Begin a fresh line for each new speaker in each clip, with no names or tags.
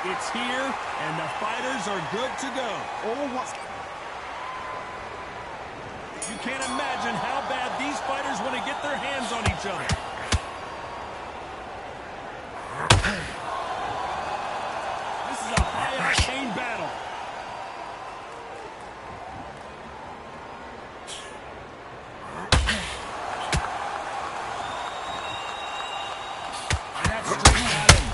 It's here, and the fighters are good to go.
Oh, what's...
You can't imagine how bad these fighters want to get their hands on each other. This is a high-octane battle. And that's straight at him.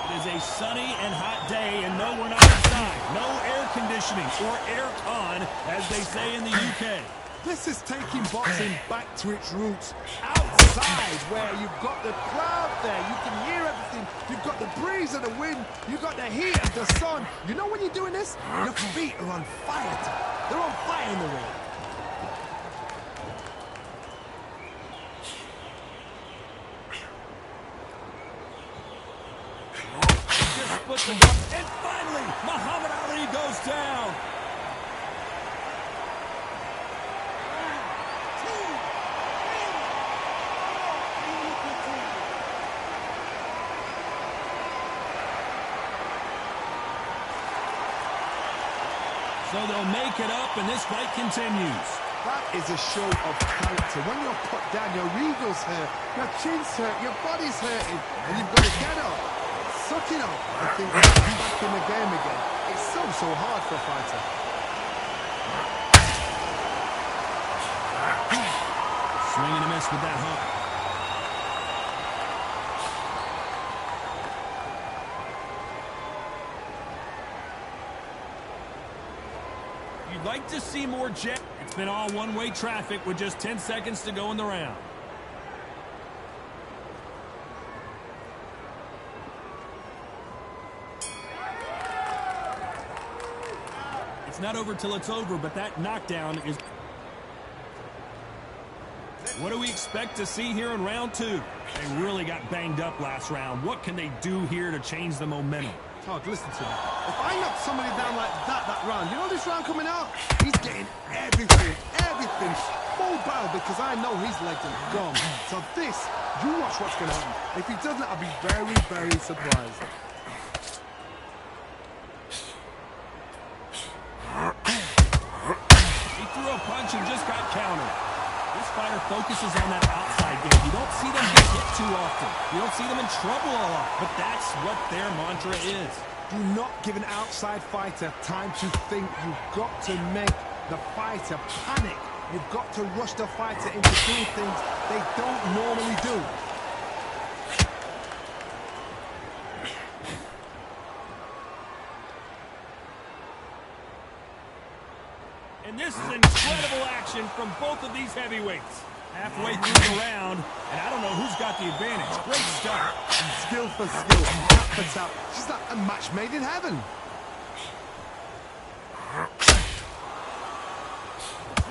It is a sunny and hot day, and no, we're not inside. No air conditioning, or air con, as they say in the UK.
This is taking boxing back to its roots. Outside, where you've got the crowd there, you can hear everything. You've got the breeze of the wind, you've got the heat of the sun. You know when you're doing this? Your feet are on fire. They're on fire in the ring.
And finally, Muhammad Ali goes down. So they'll make it up, and this fight continues.
That is a show of character. When you're put down, your eagles hurt, your chin's hurt, your body's hurting, and you've got to get up. Suck it up and think back in the game again. It's so hard for a fighter.
Swing and a miss with that hook. You'd like to see more jet. It's been all one-way traffic with just 10 seconds to go in the round. It's not over till it's over, but that knockdown is... What do we expect to see here in round two? They really got banged up last round. What can they do here to change the momentum?
Todd, listen to me. If I knock somebody down like that round, you know this round coming out? He's getting everything, full barrel, because I know his legs are gone. So this, you watch what's going to happen. If he doesn't, I'll be very, very surprised.
Threw a punch and just got countered. This fighter focuses on that outside game. You don't see them get hit too often. You don't see them in trouble a lot, but that's what their mantra is.
Do not give an outside fighter time to think. You've got to make the fighter panic. You've got to rush the fighter into doing things they don't normally do.
And this is incredible action from both of these heavyweights. Halfway through the round, and I don't know who's got the advantage. Great stuff.
Skill for skill, tap for tap. She's like a match made in heaven.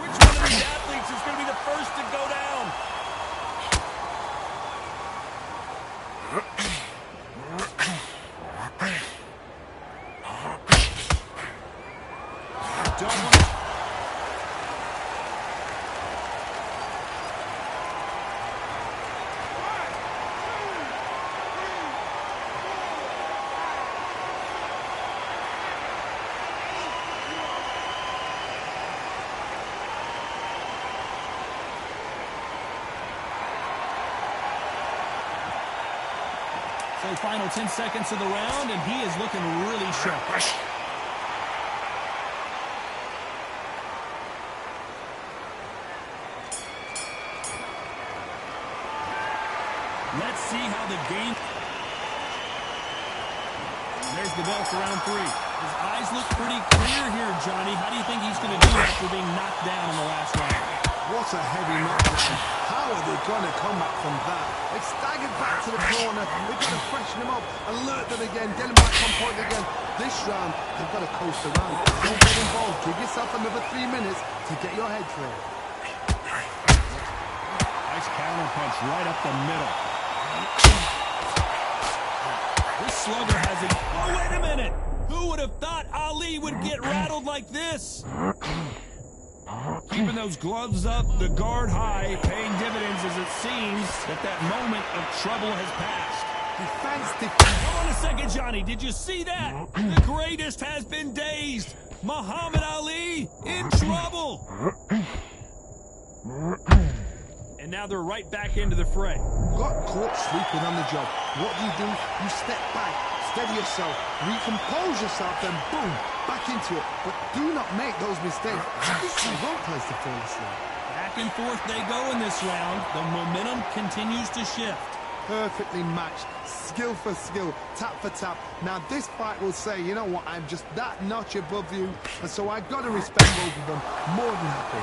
Which one of these athletes is going to be the first to go down? Don't want to... So final 10 seconds of the round, and he is looking really sharp. Let's see how the game... There's the bell for round three. His eyes look pretty clear here, Johnny. How do you think he's going to do after being knocked down in the last round?
What a heavy knockdown. How are they going to come back from that? They've staggered back to the corner. They've got to freshen them up, alert them again, get them back on point again. This round, they've got to coast around. Don't get involved. Give yourself another 3 minutes to get your head clear.
Nice counter punch right up the middle. This slugger has it. Oh, wait a minute. Who would have thought Ali would get rattled like this? Keeping those gloves up, the guard high, paying dividends as it seems that moment of trouble has passed. Hold on a second, Johnny. Did you see that? The greatest has been dazed. Muhammad Ali in trouble. And now they're right back into the fray.
Got caught sleeping on the job. What do? You step back, steady yourself, recompose yourself, then boom, back into it. But do not make those mistakes. This is the wrong place to fall asleep.
Back and forth they go in this round. The momentum continues to shift.
Perfectly matched, skill for skill, tap for tap. Now this fight will say, you know what, I'm just that notch above you, and so I've got to respect both of them more than happy.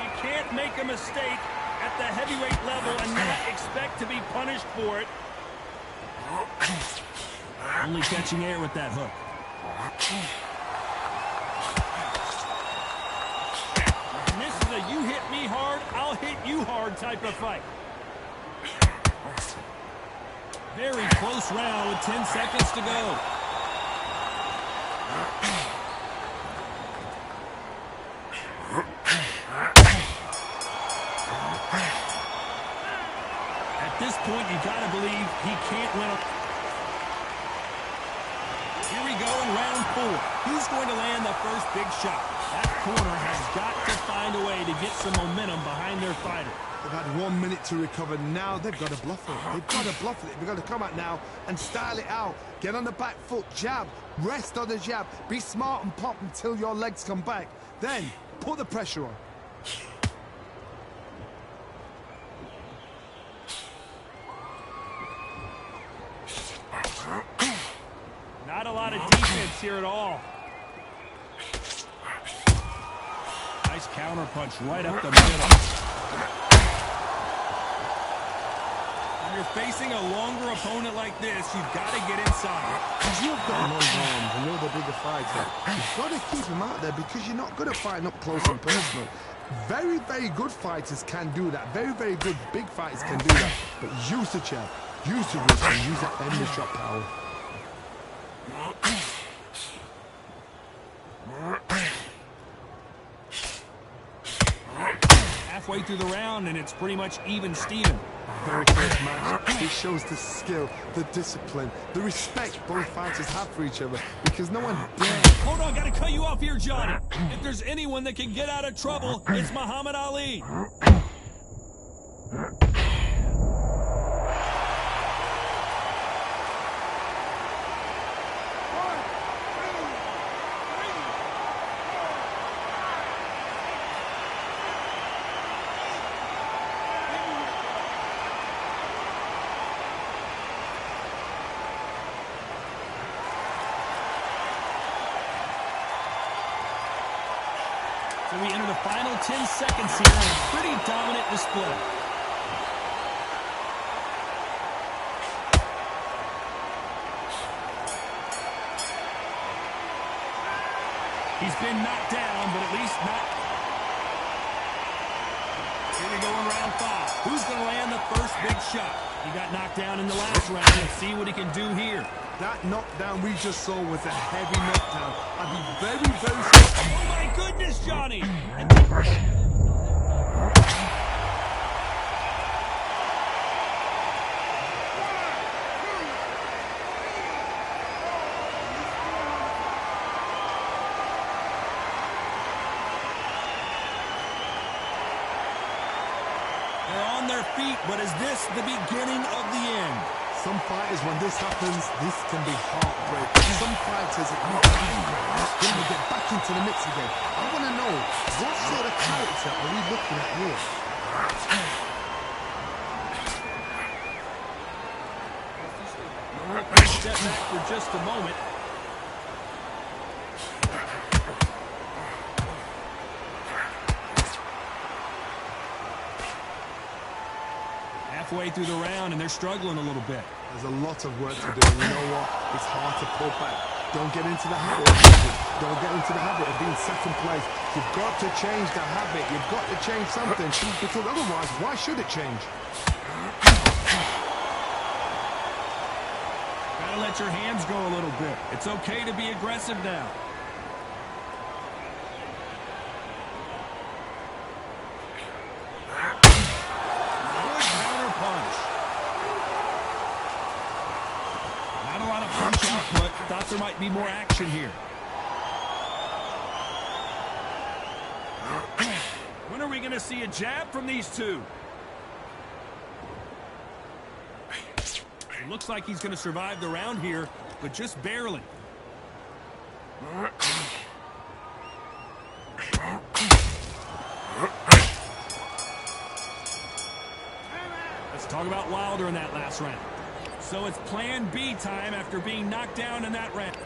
You can't make a mistake at the heavyweight level and not expect to be punished for it. Only catching air with that hook. You hit me hard, I'll hit you hard type of fight. Very close round with 10 seconds to go. At this point, you gotta believe he can't win. Here we go in round 4. Who's going to land the first big shot? That corner has got to find a way to get some momentum behind their fighter.
They've had 1 minute to recover. Now they've got to bluff it. They've got to bluff it. They've got to come out now and style it out. Get on the back foot, jab, rest on the jab. Be smart and pop until your legs come back. Then put the pressure on.
Not a lot of defense here at all. Nice counter punch right up the middle. When you're facing a longer opponent like this, you've got to get inside.
Because you've got long arms and you're the bigger fighter. You've got to keep him out there because you're not good at fighting up close and personal. Very, very good fighters can do that. Very, very good big fighters can do that. But use the jab, use the wrist, and use that end shot power.
Halfway through the round, and it's pretty much even Steven.
Very first match, it shows the skill, the discipline, the respect both fighters have for each other, because no one dares.
Hold on, gotta cut you off here, Johnny. If there's anyone that can get out of trouble, it's Muhammad Ali. So we enter the final 10 seconds here in a pretty dominant display. He's been knocked down, but at least not. Here we go in round 5. Who's going to land the first big shot? He got knocked down in the last round. Let's see what he can do here.
That knockdown we just saw was a heavy knockdown. I'd be very, very surprised.
Oh my goodness, Johnny! They're on their feet, but is this the beginning of the end?
Some fighters, when this happens, this can be heartbreaking. Some fighters, it makes them angry. Then they get back into the mix again. I want to know, what sort of character are we looking at here?
Step back for just a moment. Halfway through the round, and they're struggling a little bit.
There's a lot of work to do, and you know what? It's hard to pull back. Don't get into the habit of losing. Don't get into the habit of being second place. You've got to change the habit. You've got to change something, because otherwise, why should it change?
let your hands go a little bit. It's okay to be aggressive now. Good counter punch. Not a lot of punch output. Thought there might be more action here. When are we going to see a jab from these two? Looks like he's going to survive the round here, but just barely. Let's talk about Wilder in that last round. So it's plan B time after being knocked down in that round.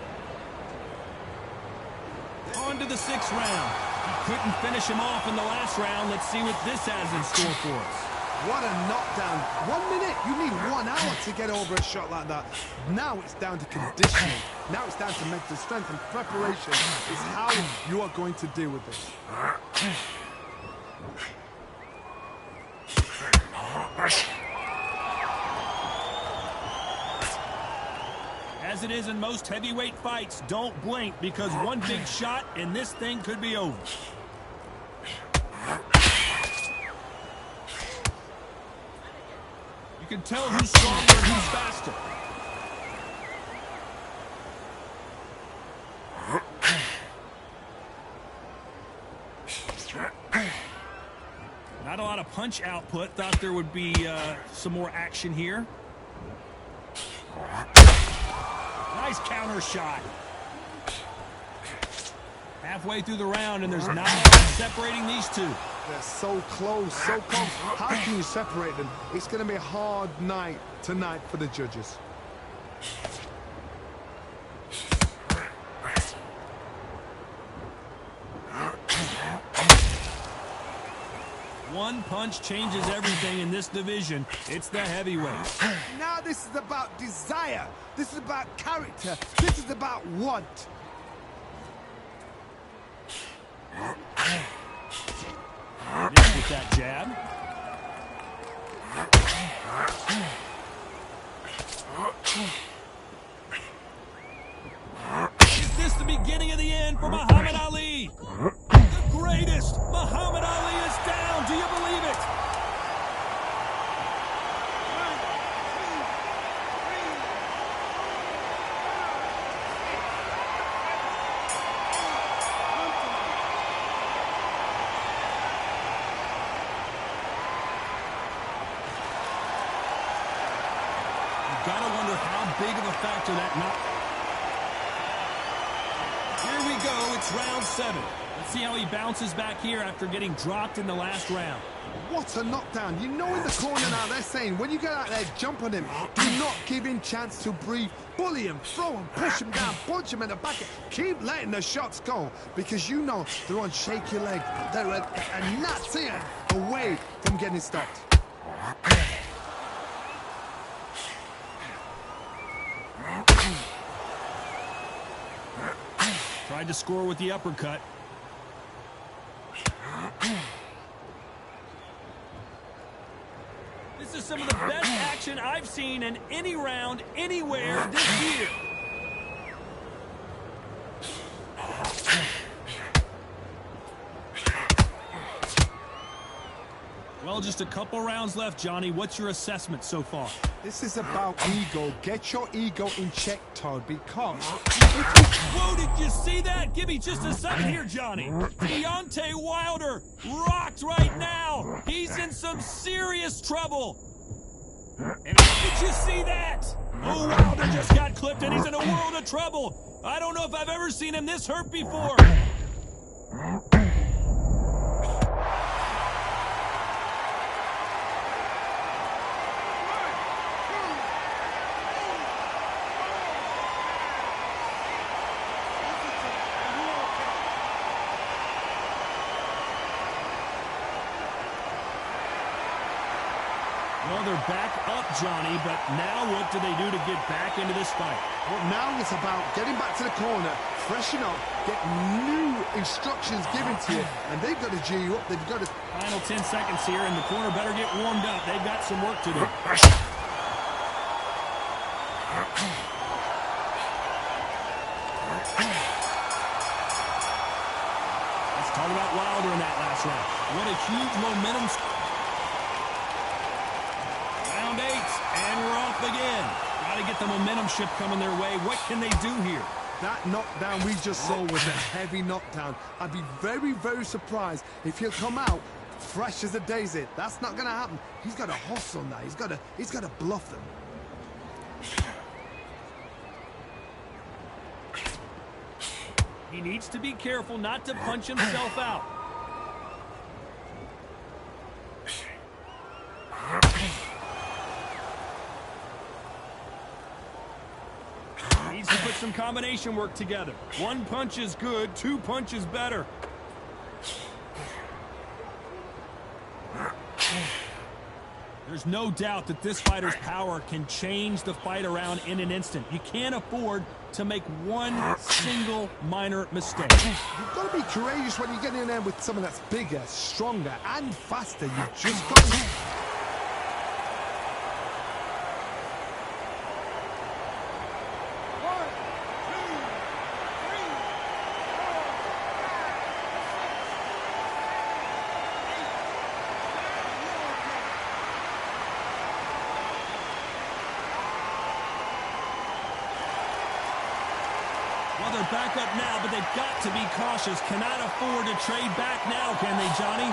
On to the 6th round. He couldn't finish him off in the last round. Let's see what this has in store for us.
What a knockdown. 1 minute, you need 1 hour to get over a shot like that. Now it's down to conditioning. Now it's down to mental strength and preparation. Is how you are going to deal with this.
As it is in most heavyweight fights, don't blink because one big shot and this thing could be over. You can tell who's stronger and who's faster. Not a lot of punch output. Thought there would be some more action here. Nice counter shot. Halfway through the round, and there's not much separating these two.
They're so close, so close. How can you separate them? It's going to be a hard night tonight for the judges.
One punch changes everything in this division. It's the heavyweight.
Now this is about desire. This is about character. This is about want.
Missed with that jab. Is this the beginning of the end for Muhammad Ali? The greatest! Muhammad Ali is down! Do you believe it? Gotta wonder how big of a factor that knock. Here we go, it's round 7. Let's see how he bounces back here after getting dropped in the last round.
What a knockdown. You know in the corner now they're saying, when you get out there, jump on him. Do not give him chance to breathe. Bully him, throw him, push him down, punch him in the back. Keep letting the shots go because you know they're on shaky legs. They're a gnat's ear away from getting stopped.
Tried to score with the uppercut. This is some of the best action I've seen in any round, anywhere this year. Well, just a couple rounds left, Johnny. What's your assessment so far?
This is about ego. Get your ego in check, Todd, because...
Whoa, did you see that? Give me just a second here, Johnny. Deontay Wilder rocked right now. He's in some serious trouble. And did you see that? Oh, Wilder just got clipped and he's in a world of trouble. I don't know if I've ever seen him this hurt before. Well, they're back up, Johnny, but now what do they do to get back into this fight?
Well, now it's about getting back to the corner, freshen up, get new instructions given to you, and they've got to G you up. They've got to...
Final 10 seconds here, and the corner better get warmed up. They've got some work to do. Talk about Wilder in that last round. What a huge momentum. Round 8, and we're off again. Got to get the momentum shift coming their way. What can they do here?
That knockdown we just saw was a heavy knockdown. I'd be very, very surprised if he'll come out fresh as a daisy. That's not going to happen. He's got to hustle now. He's got to bluff them.
He needs to be careful not to punch himself out. Needs to put some combination work together. One punch is good, 2 punches better. There's no doubt that this fighter's power can change the fight around in an instant. You can't afford to make one single minor mistake.
You've got to be courageous when you get in there with someone that's bigger, stronger, and faster. You've just got to...
Well, they're back up now, but they've got to be cautious. Cannot afford to trade back now, can they, Johnny?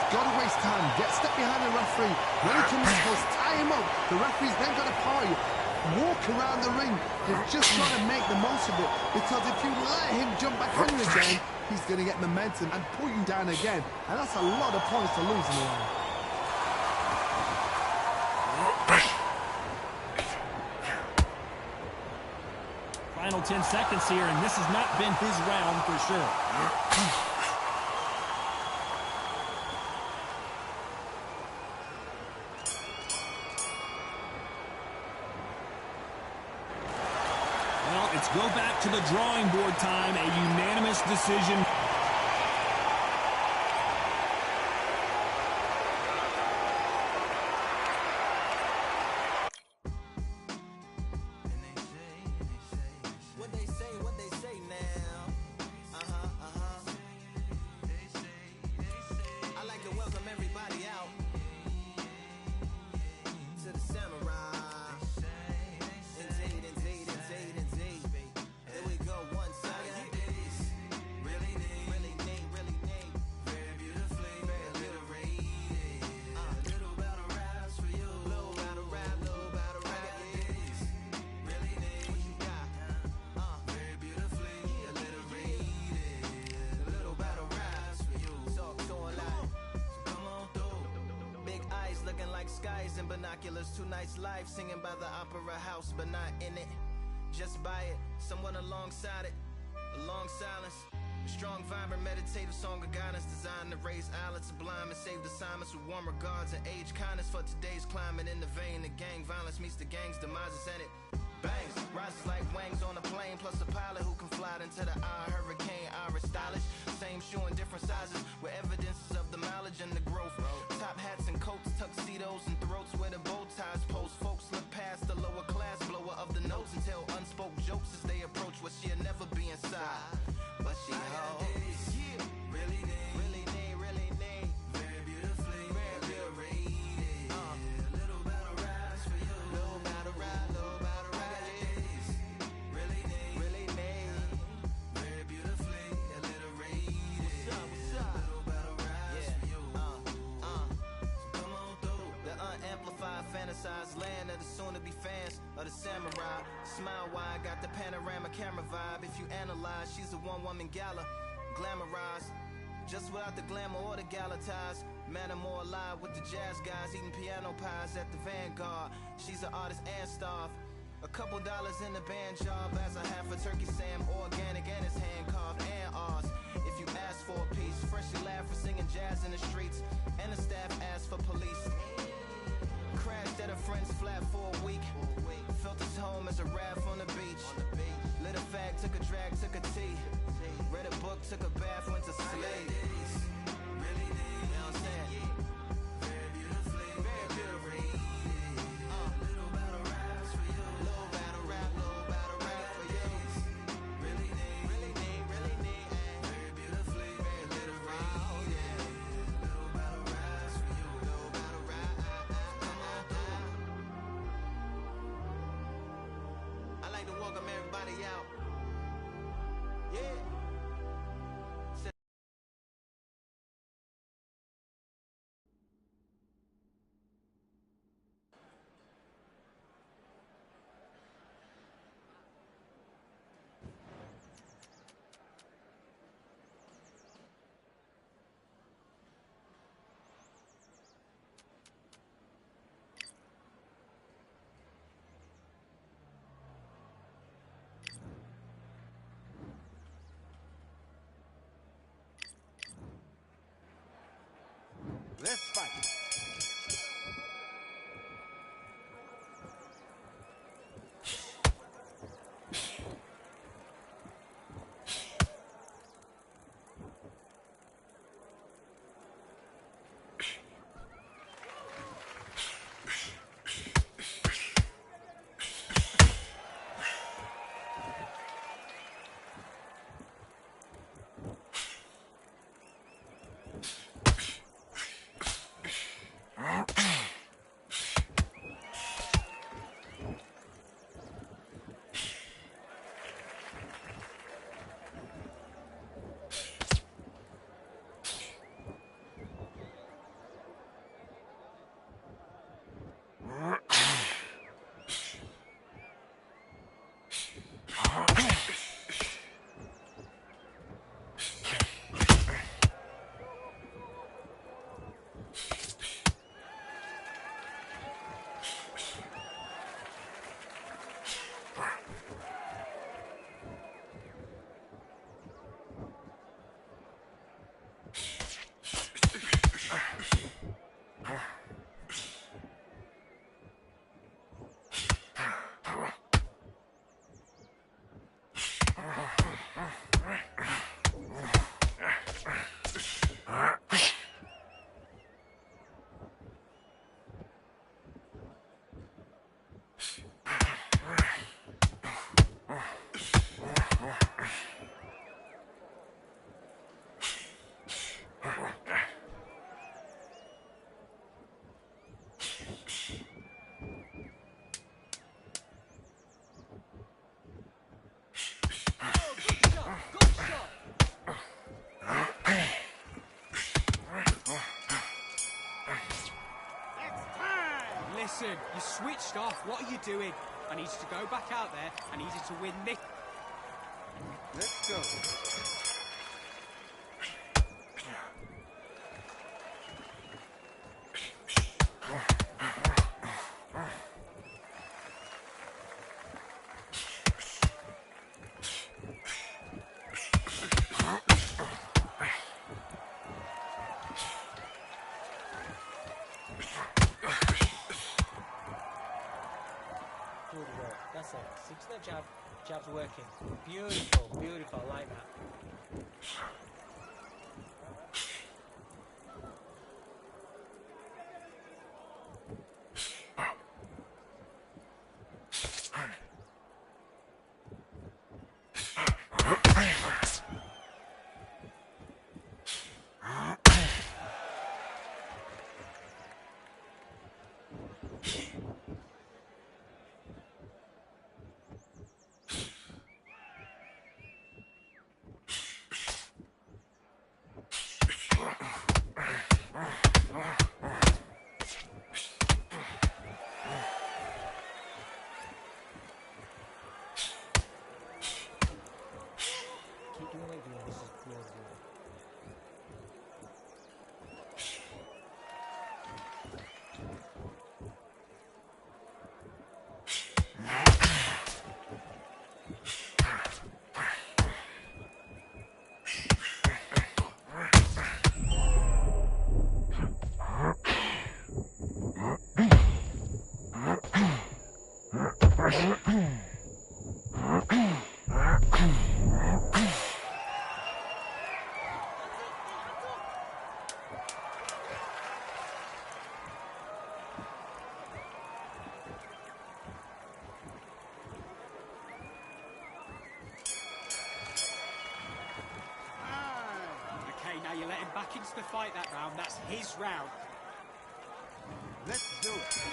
Got to waste time. Get step behind the referee. When he comes close, tie him up. The referee's then got to power you. Walk around the ring. You're just trying to make the most of it. Because if you let him jump back in again, he's going to get momentum and pull you down again. And that's a lot of points to lose in the end.
Final 10 seconds here, and this has not been his round for sure. Well, it's go back to the drawing board time, a unanimous decision.
Skies and binoculars, 2 nights live singing by the opera house, but not in it. Just by it, someone alongside it, a long silence. A strong, vibrant, meditative song of guidance designed to raise islands sublime and save the assignments with warm regards and age kindness for today's climate. In the vein of gang violence meets the gang's demises, and it bangs, rises like wings on a plane, plus a pilot who can fly into the eye. Hurricane Irish stylish, same shoe in different sizes with evidences of the mileage and the growth. Top hats and coats, tuxedos and throats where the bow ties post. Folks look past the lower class blower of the notes and tell unspoke jokes as they approach what she'll never be inside. But she holds, yeah, really need, really need, really need. Very beautifully, very beautifully. A little battle rise for you. Little battle ride, little battle rise. Really need, really need. Very beautifully, alliterated. What's up, what's up? Little battle rise for you. So come on through. The unamplified, fantasized land of the soon-to-be fans of the samurai. Smile wide, got the panorama camera vibe. If you analyze, she's a one-woman gala, glamorized, just without the glamour or the gala ties. Man, I'm more alive with the jazz guys, eating piano pies at the Vanguard. She's an artist and staff. A couple dollars in the band job as a half a turkey Sam, organic and it's hand carved and ours. If you ask for a piece, freshly laugh for singing jazz in the streets, and the staff asked for police. Crashed at a friend's flat for a week. Felt his home as a raft on the beach. Lit a fag, took a drag, took a tea. Read a book, took a bath, went to sleep. Really need, you know what I'm saying? Very beautifully, very beautifully. Little battle raps for you. Little battle rap for you. Really need, really need, really need. Very beautifully, very literary.
Listen, you switched off. What are you doing? I need you to go back out there. I need you to win this.
Let's go.
Good work. That's it. Six to the jab. Jab's working. Beautiful, beautiful. I like that. Keep doing what you're doing. This is good work.
Okay, now you let him back into the fight that round. That's his round.
Let's do it.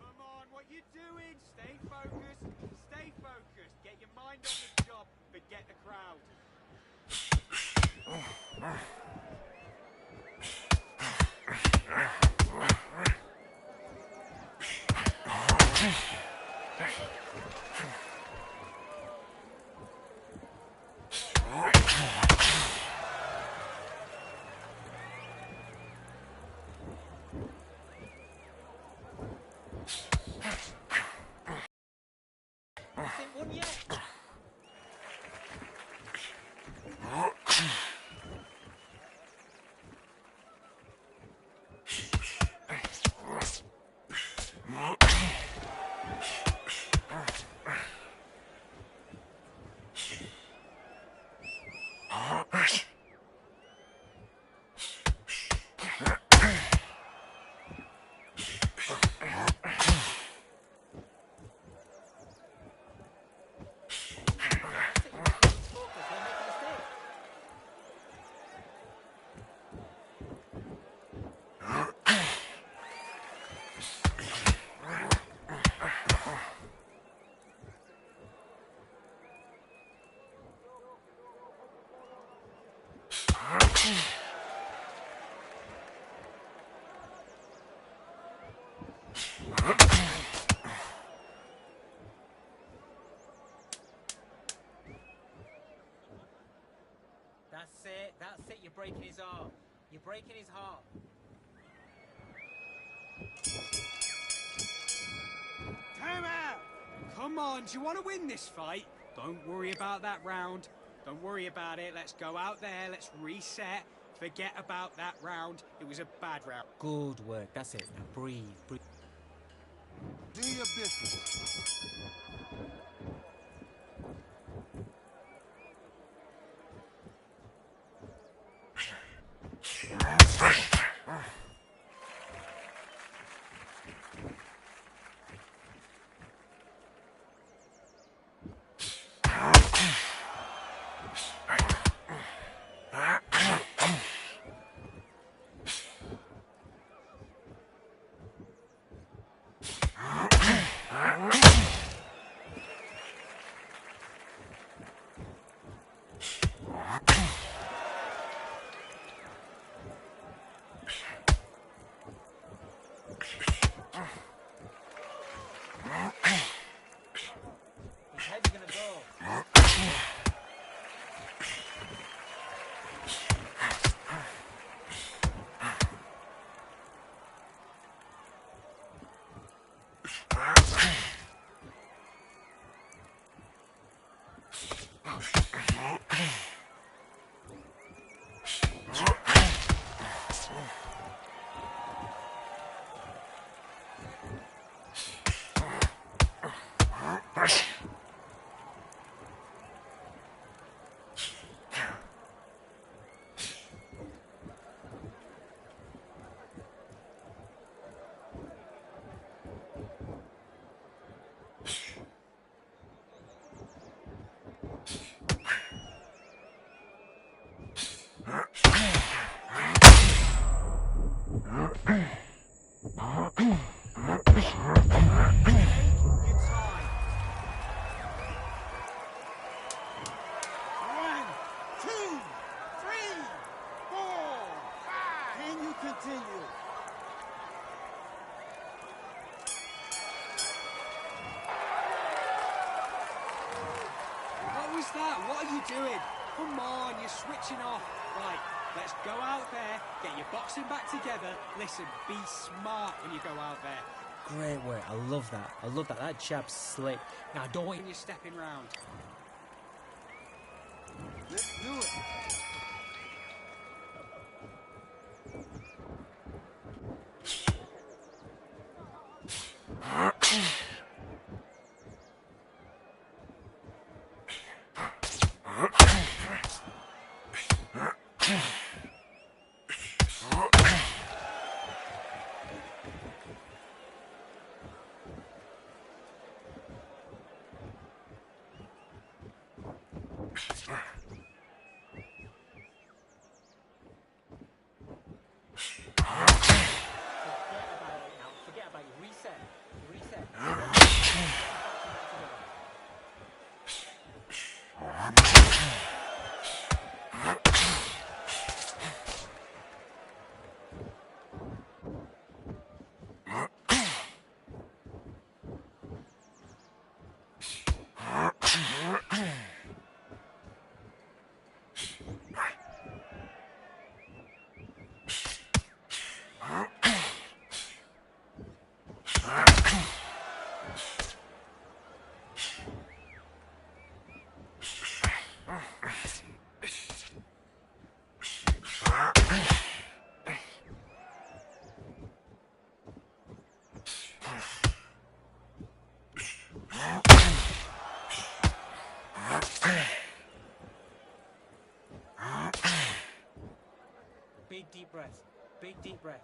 Come on, what you doing? Stay focused. Stay focused. Get your mind on the job. Forget the crowd.
Nothing won yet. That's it. That's it. You're breaking his arm. You're breaking his heart.
Time out! Come on, do you want to win this fight? Don't worry about that round. Don't worry about it. Let's go out there. Let's reset. Forget about that round. It was a bad round.
Good work. That's it. Now breathe. Breathe.
Do your business.
What are you doing? Come on, you're switching off. Right, let's go out there, get your boxing back together. Listen, be smart when you go out there.
Great work. I love that. I love that. That jab's slick. Now, I don't want
When you're stepping round.
Let's do it.
Forget about it. Reset. Reset. Big deep breath. Big deep breath.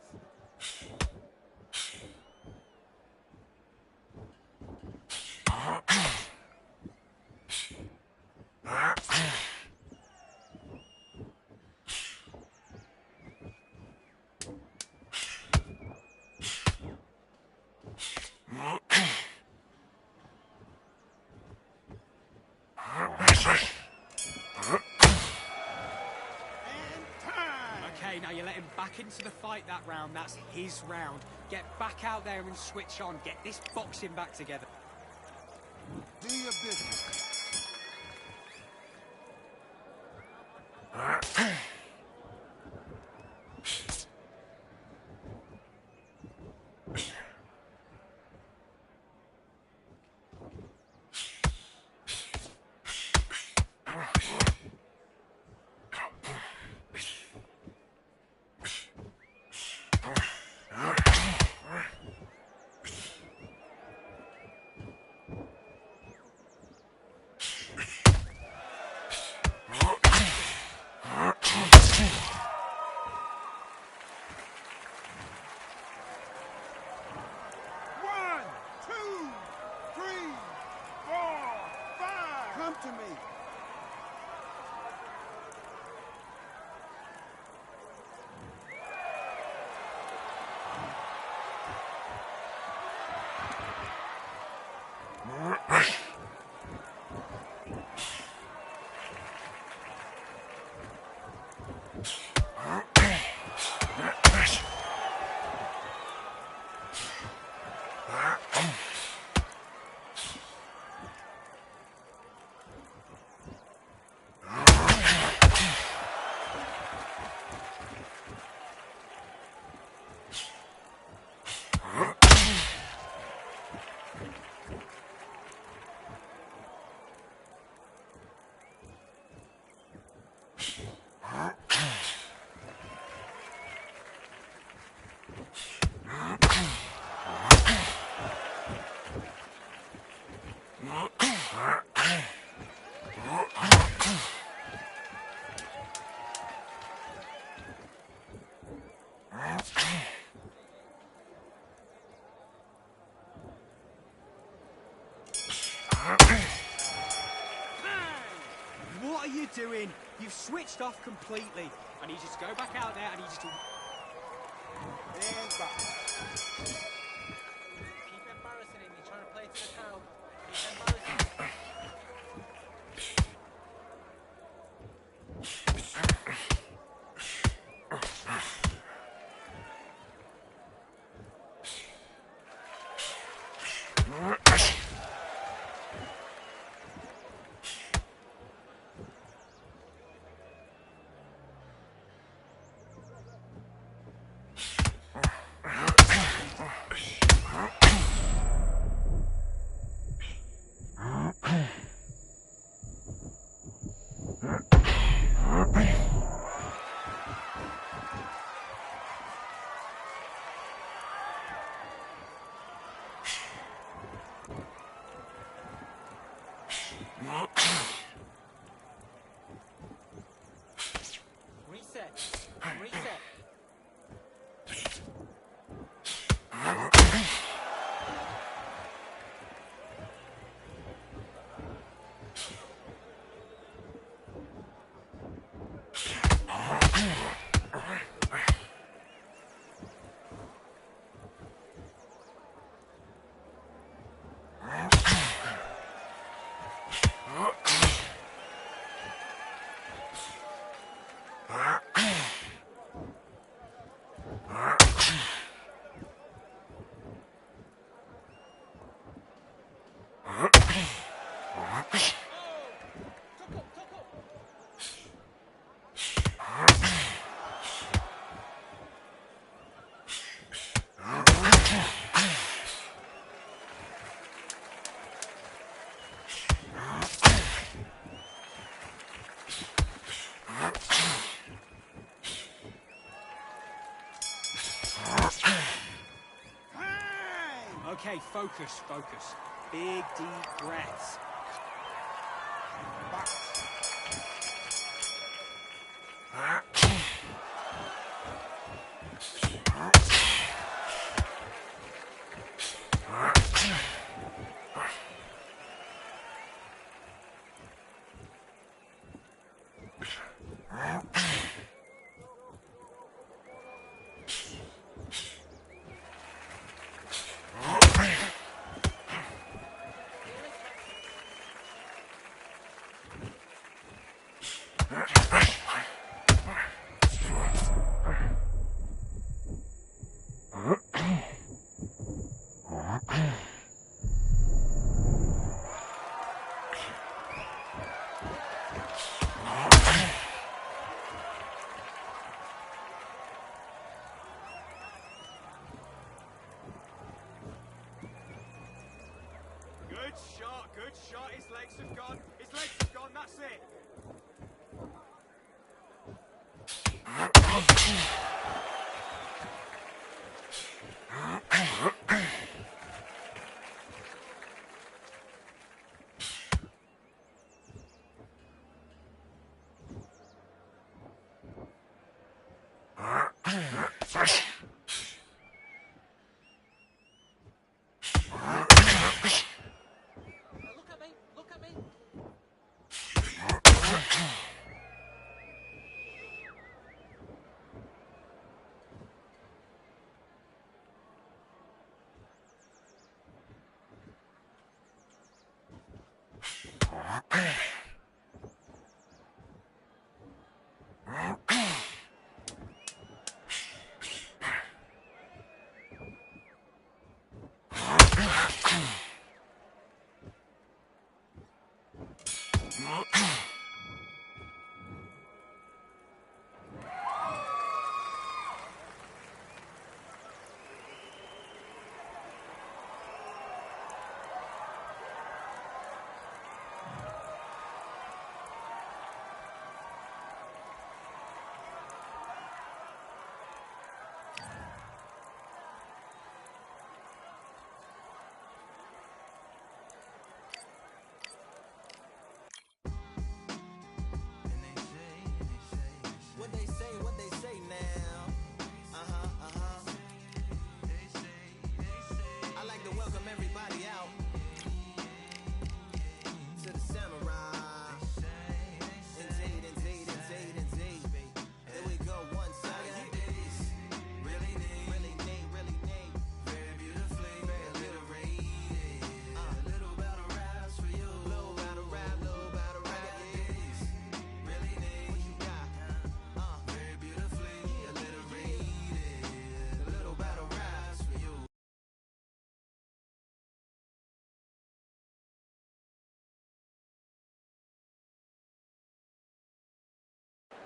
Okay, now you let him back into the fight that round. That's his round. Get back out there and switch on. Get this boxing back together.
Do your business. Come to me.
What are you doing? You've switched off completely. I need you to go back out there. I need you to... And back.
Keep embarrassing him. You're trying to play to the crowd. Keep embarrassing him. Reset. Reset.
Okay, focus, focus. Big, deep breaths. Back. Good shot, good shot. His legs have gone. His legs have gone, that's it.
Look at me. Look at me.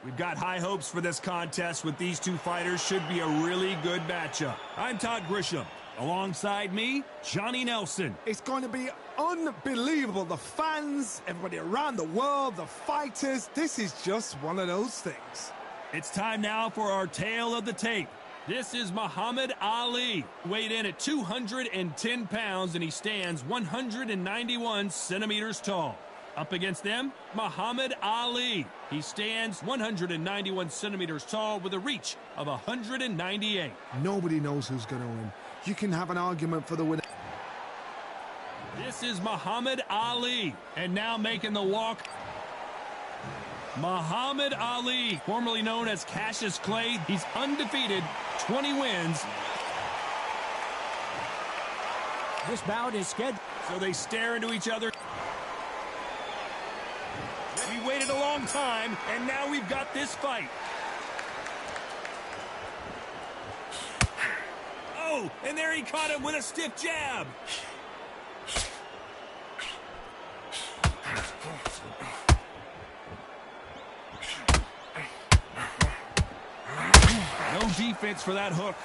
We've got high hopes for this contest with these two fighters. Should be a really good matchup. I'm Todd Grisham. Alongside me, Johnny Nelson.
It's going to be unbelievable. The fans, everybody around the world, the fighters. This is just one of those things.
It's time now for our tale of the tape. This is Muhammad Ali, weighed in at 210 pounds, and he stands 191 centimeters tall. Up against them, Muhammad Ali. He stands 191 centimeters tall with a reach of 198.
Nobody knows who's going to win. You can have an argument for the winner.
This is Muhammad Ali, and now making the walk, Muhammad Ali, formerly known as Cassius Clay. He's undefeated, 20 wins.
This bout is scheduled.
So they stare into each other. We waited a long time, and now we've got this fight. Oh, and there he caught him with a stiff jab. No defense for that hook.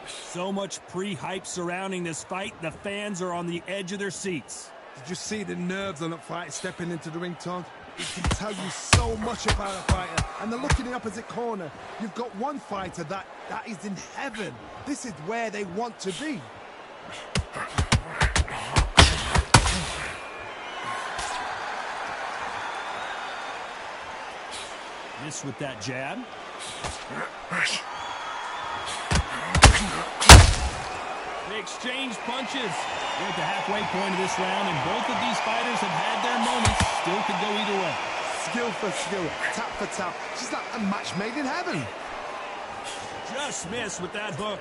So much pre-hype surrounding this fight. The fans are on the edge of their seats.
Did you see the nerves on that fight stepping into the ring, Todd? It can tell you so much about a fighter. And then look in the opposite corner. You've got one fighter that is in heaven. This is where they want to be.
Missed with that jab. They exchange punches. We're at the halfway point of this round, and both of these fighters have had their moments. Still could go either way.
Skill for skill, tap for tap. Just like a match made in heaven.
Just missed with that hook.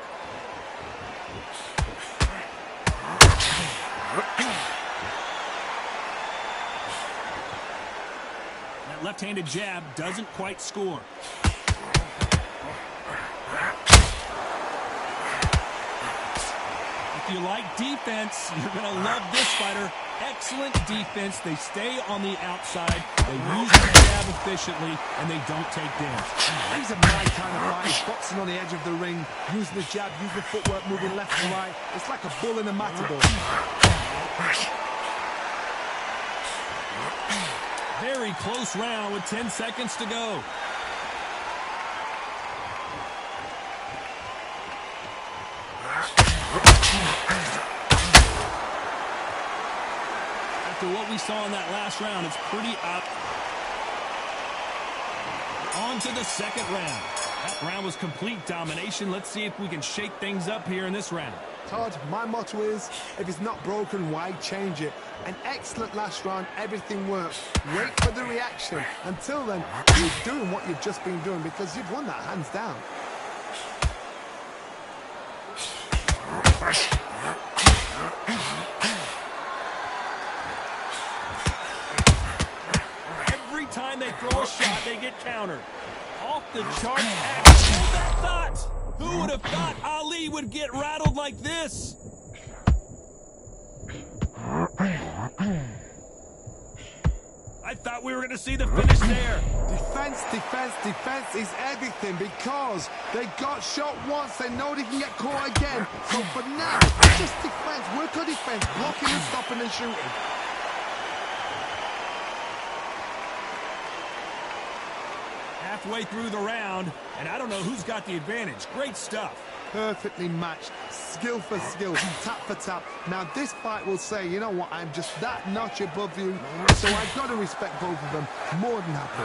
That left-handed jab doesn't quite score. If you like defense, you're going to love this fighter. Excellent defense. They stay on the outside. They use the jab efficiently, and they don't take damage.
He's a my kind of fighter. He's boxing on the edge of the ring, using the jab, using the footwork, moving left and right. It's like a bull in a matador.
Very close round with 10 seconds to go. After what we saw in that last round, it's pretty up. On to the second round. That round was complete domination. Let's see if we can shake things up here in this round.
Todd, my motto is, if it's not broken, why change it? An excellent last round, everything works. Wait for the reaction. Until then, keep doing what you've just been doing because you've won that hands down.
Every time they throw a shot, they get countered. Off the charts action. Hold that thought. Who would have thought Ali would get rattled like this? I thought we were going to see the finish there.
Defense, defense, defense is everything because they got shot once. They know they can get caught again. So for now, just defense. Work on defense. Blocking and stopping and shooting.
Halfway through the round, and I don't know who's got the advantage. Great stuff.
Perfectly matched. Skill for skill. Tap for tap. Now this fight will say, you know what, I'm just that notch above you. So I've got to respect both of them. More than happy.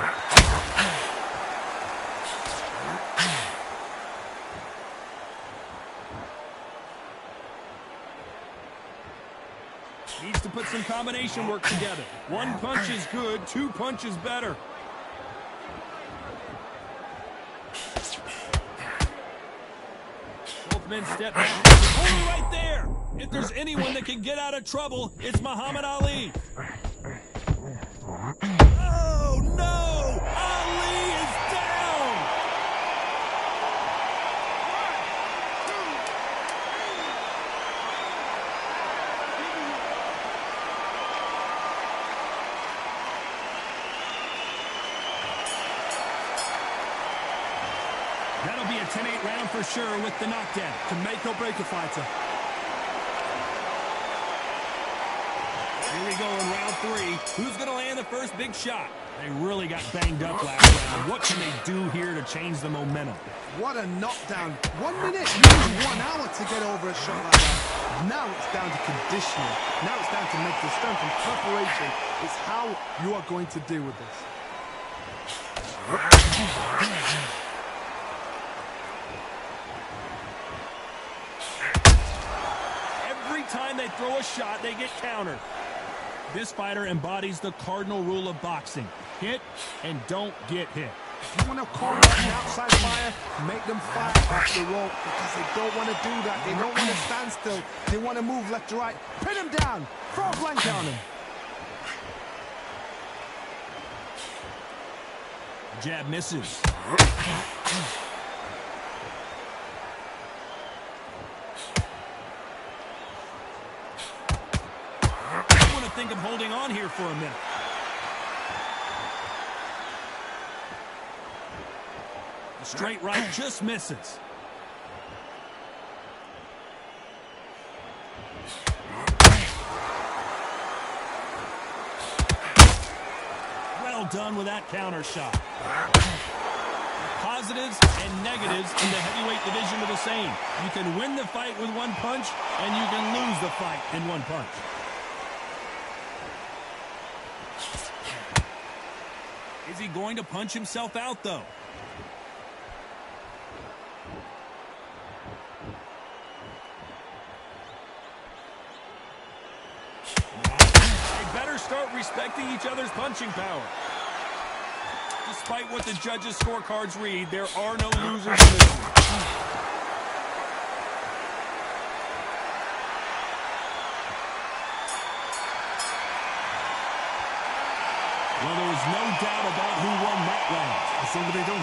Needs to put some combination work together. One punch is good, two punches better. Both men step back. Oh, right there! If there's anyone that can get out of trouble, it's Muhammad Ali. Oh, no! Ali is down! 10-8 round for sure with the knockdown.
Can make or break a fighter.
Here we go in round 3. Who's going to land the first big shot? They really got banged up last round. What can they do here to change the momentum?
What a knockdown. 1 minute, you need 1 hour to get over a shot like that. Now it's down to conditioning. Now it's down to mental strength and preparation. It's how you are going to deal with this.
Every time they throw a shot, they get countered. This fighter embodies the cardinal rule of boxing. Hit and don't get hit.
If you want to call out an outside fire, make them fight off the rope because they don't want to do that. They don't want to stand still. They want to move left to right. Pin them down. Throw a blanket on them.
Jab misses. I want to think of holding on here for a minute. The straight right just misses. Well done with that counter shot. Positives and negatives in the heavyweight division are the same. You can win the fight with 1 punch, and you can lose the fight in 1 punch. Is he going to punch himself out, though? They better start respecting each other's punching power. Despite what the judges' scorecards read, there are no losers in this one. Well, there was no doubt about who won that round.
That's all they do.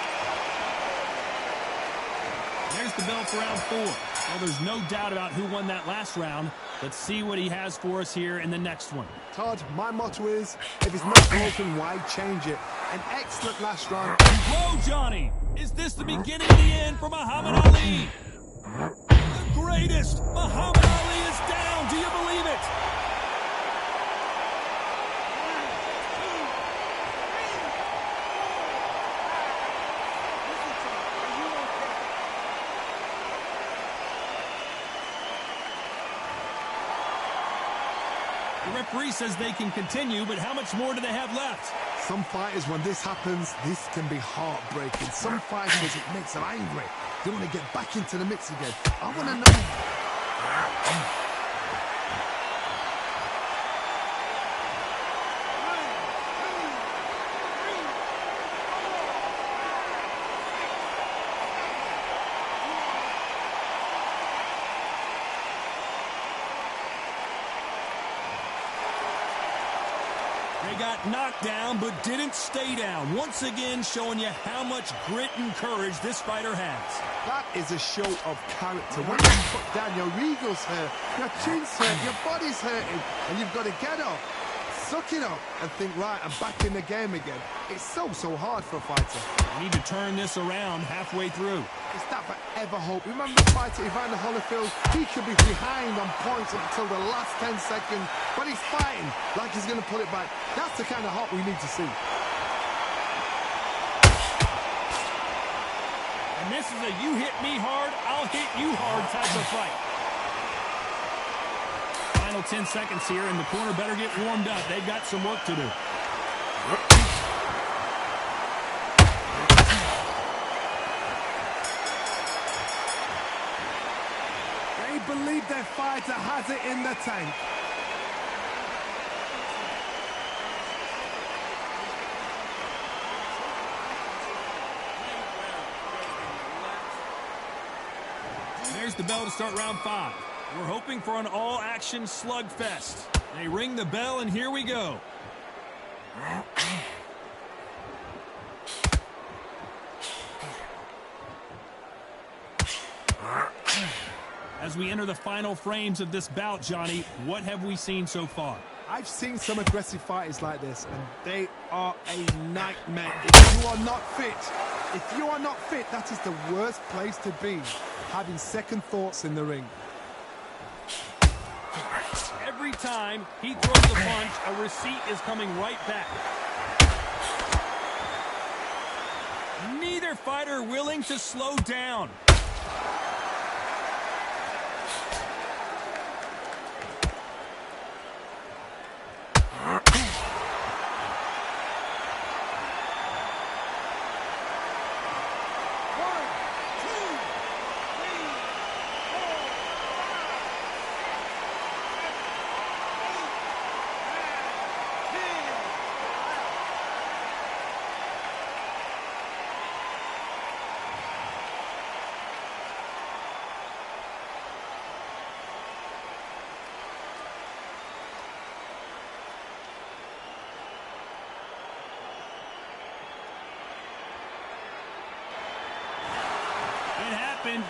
There's the bell for round 4. Well, there's no doubt about who won that last round. Let's see what he has for us here in the next one.
Todd, my motto is, if it's not broken, why change it? An excellent last round.
Whoa, Johnny! Is this the beginning of the end for Muhammad Ali? The greatest! Muhammad Ali is down! Do you believe it? The referee says they can continue, but how much more do they have left?
Some fighters, when this happens, this can be heartbreaking. Some fighters, it makes them angry. They want to get back into the mix again. I want to know.
Got knocked down, but didn't stay down. Once again, showing you how much grit and courage this fighter has.
That is a show of character. When you put down, your ego's hurt, your chin's hurt, your body's hurting, and you've got to get up, suck it up, and think, right, I'm back in the game again. It's so hard for a fighter.
You need to turn this around halfway through.
It's that forever hope. Remember the fighter Evander Holyfield? He could be behind on points until the last 10 seconds, but he's fighting like he's going to put it back. That's the kind of hope we need to see.
And this is a you hit me hard, I'll hit you hard type of fight. Final 10 seconds here, and the corner better get warmed up. They've got some work to do.
They believe their fighter has it in the tank.
There's the bell to start round 5. We're hoping for an all-action slugfest. They ring the bell, and here we go. As we enter the final frames of this bout, Johnny, what have we seen so far?
I've seen some aggressive fighters like this, and they are a nightmare. If you are not fit, If you are not fit, that is the worst place to be, having second thoughts in the ring.
Every time he throws a punch, a receipt is coming right back. Neither fighter willing to slow down.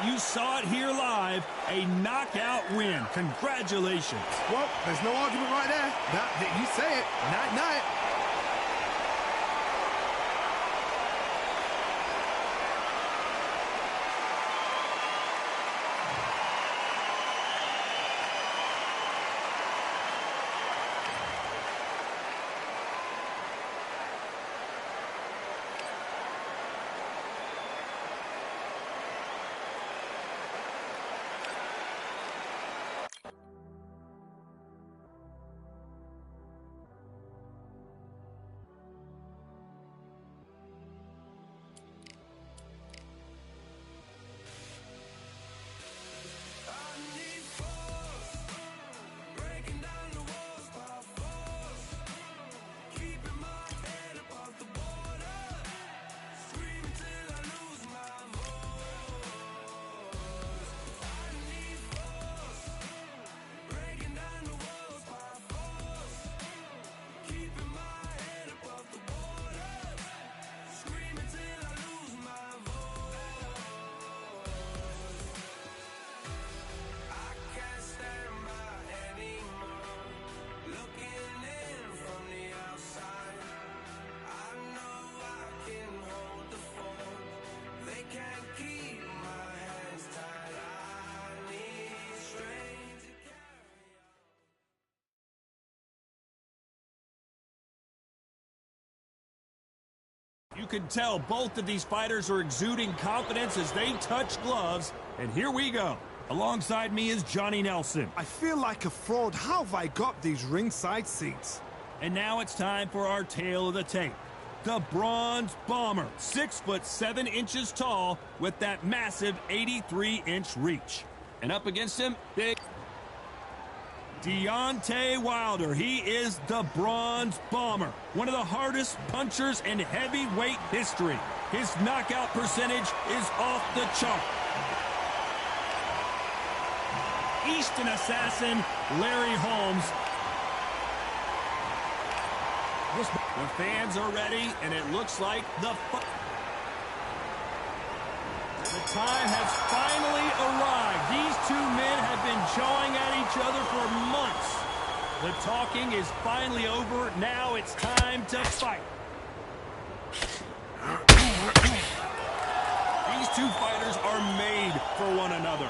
You saw it here live, a knockout win. Congratulations.
Well, there's no argument right there. You say it. Night-night.
You can tell both of these fighters are exuding confidence as they touch gloves. And here we go. Alongside me is Johnny Nelson.
I feel like a fraud. How have I got these ringside seats?
And now it's time for our tale of the tape. The Bronze Bomber, 6'7" tall with that massive 83-inch reach. And up against him, big Deontay Wilder. He is the Bronze Bomber, one of the hardest punchers in heavyweight history. His knockout percentage is off the chart. Eastern assassin Larry Holmes. The fans are ready, and it looks like the time has finally arrived. These two men have been jawing at each other for months. The talking is finally over. Now it's time to fight. These two fighters are made for one another.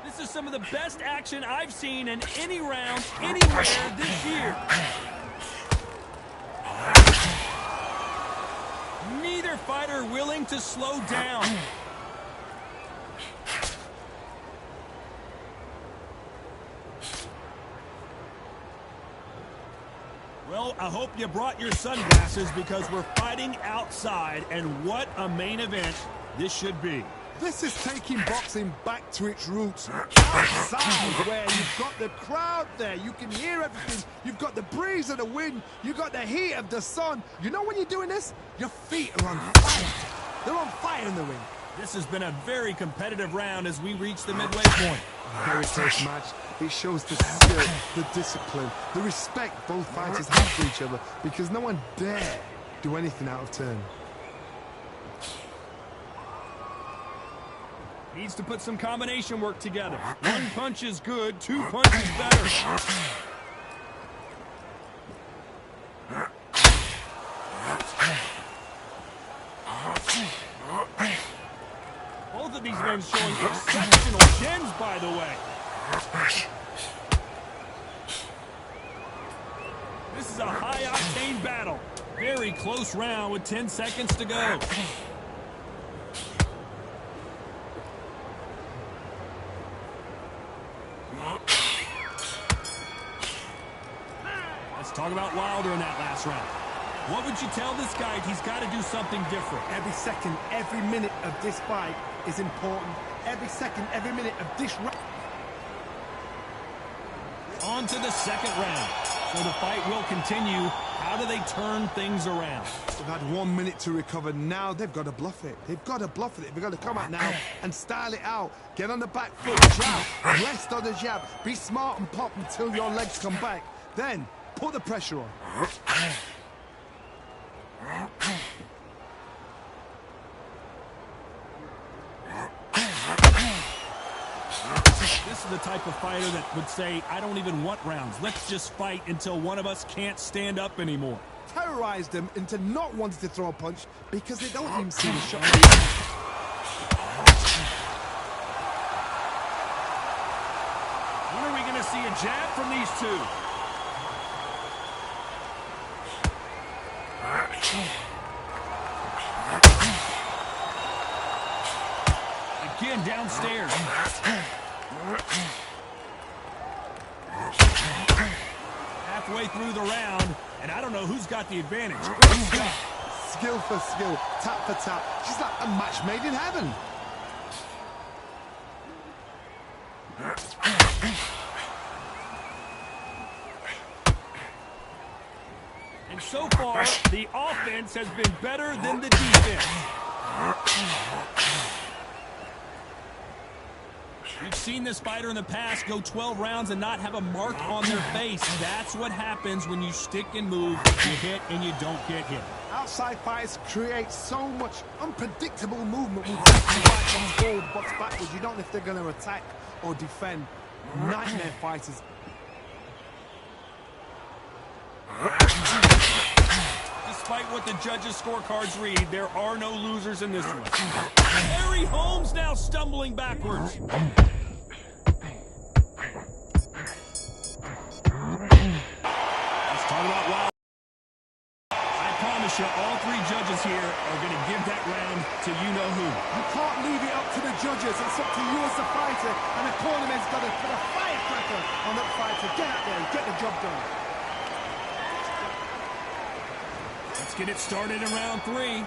This is some of the best action I've seen in any round anywhere this year. Neither fighter willing to slow down. Well, I hope you brought your sunglasses because we're fighting outside, and what a main event this should be.
This is taking boxing back to its roots. Outside, where you've got the crowd there, you can hear everything. You've got the breeze of the wind, you've got the heat of the sun. You know when you're doing this, your feet are on fire. They're on fire in the ring.
This has been a very competitive round as we reach the midway point.
Very close match. It shows the skill, the discipline, the respect both fighters have for each other, because no one dare do anything out of turn.
Needs to put some combination work together. One punch is good, two punches better. Both of these men showing exceptional chins, by the way. This is a high-octane battle. Very close round with 10 seconds to go. Let's talk about Wilder in that last round. What would you tell this guy? He's got to do something different.
Every second, every minute of this fight is important. Every second, every minute of this round.
On to the second round. So the fight will continue. How do they turn things around?
They've had 1 minute to recover. Now they've got to bluff it. They've got to bluff it. They've got to come out now and style it out. Get on the back foot, jab, rest on the jab. Be smart and pop until your legs come back. Then put the pressure on.
This is the type of fighter that would say, I don't even want rounds. Let's just fight until one of us can't stand up anymore.
Terrorize them into not wanting to throw a punch because they don't even see the shot.
When are we going to see a jab from these two? Again, downstairs. Halfway through the round, and I don't know who's got the advantage.
Skill for skill, tap for tap. She's like a match made in heaven.
And so far, the offense has been better than the defense. We've seen this fighter in the past go 12 rounds and not have a mark on their face. That's what happens when you stick and move, you hit and you don't get hit.
Outside fighters create so much unpredictable movement with fight comes forward, box backwards. You don't know if they're going to attack or defend. Nightmare fighters.
Despite what the judges' scorecards read, there are no losers in this one. Harry Holmes now stumbling backwards. Let's talk about Wilder. I promise you, all three judges here are going to give that round to you-know-who.
You can't leave it up to the judges. It's up to you as the fighter, and the cornerman's got to put a firecracker on that fighter. Get out there and get the job done.
Let's get it started in round 3.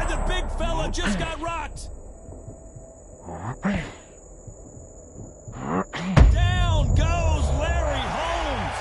The big fella just got rocked. Down goes Larry Holmes.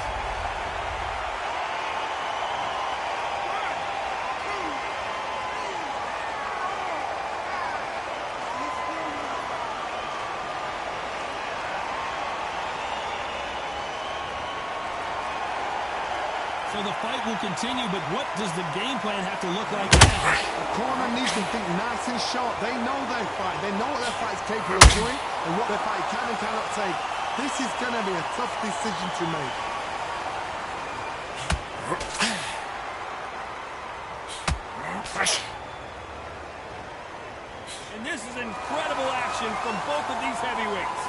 So the fight will continue, but what does the game plan have to look like now?
The corner needs to think nice and sharp. They know their fight. They know what their fight's capable of doing and what their fight can and cannot take. This is going to be a tough decision to make.
And this is incredible action from both of these heavyweights.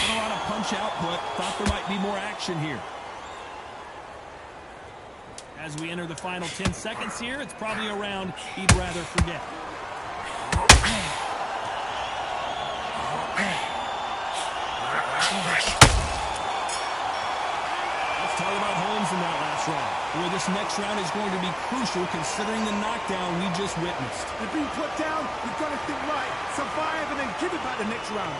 Not a lot of punch output. Thought there might be more action here. As we enter the final 10 seconds here, it's probably a round he'd rather forget. Let's talk about Holmes in that last round. Boy, this next round is going to be crucial considering the knockdown we just witnessed.
You've been put down, you've got to think right, survive and then give it back the next round.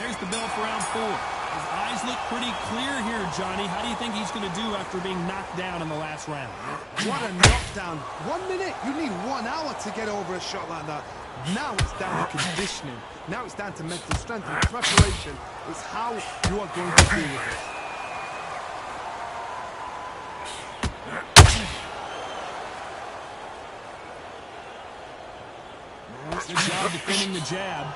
There's the bell for round 4. His eyes look pretty clear here, Johnny. How do you think he's going to do after being knocked down in the last round?
What a knockdown. 1 minute, you need 1 hour to get over a shot like that. Now it's down to conditioning. Now it's down to mental strength and preparation. It's how you are going to deal with it.
Good job defending the jab.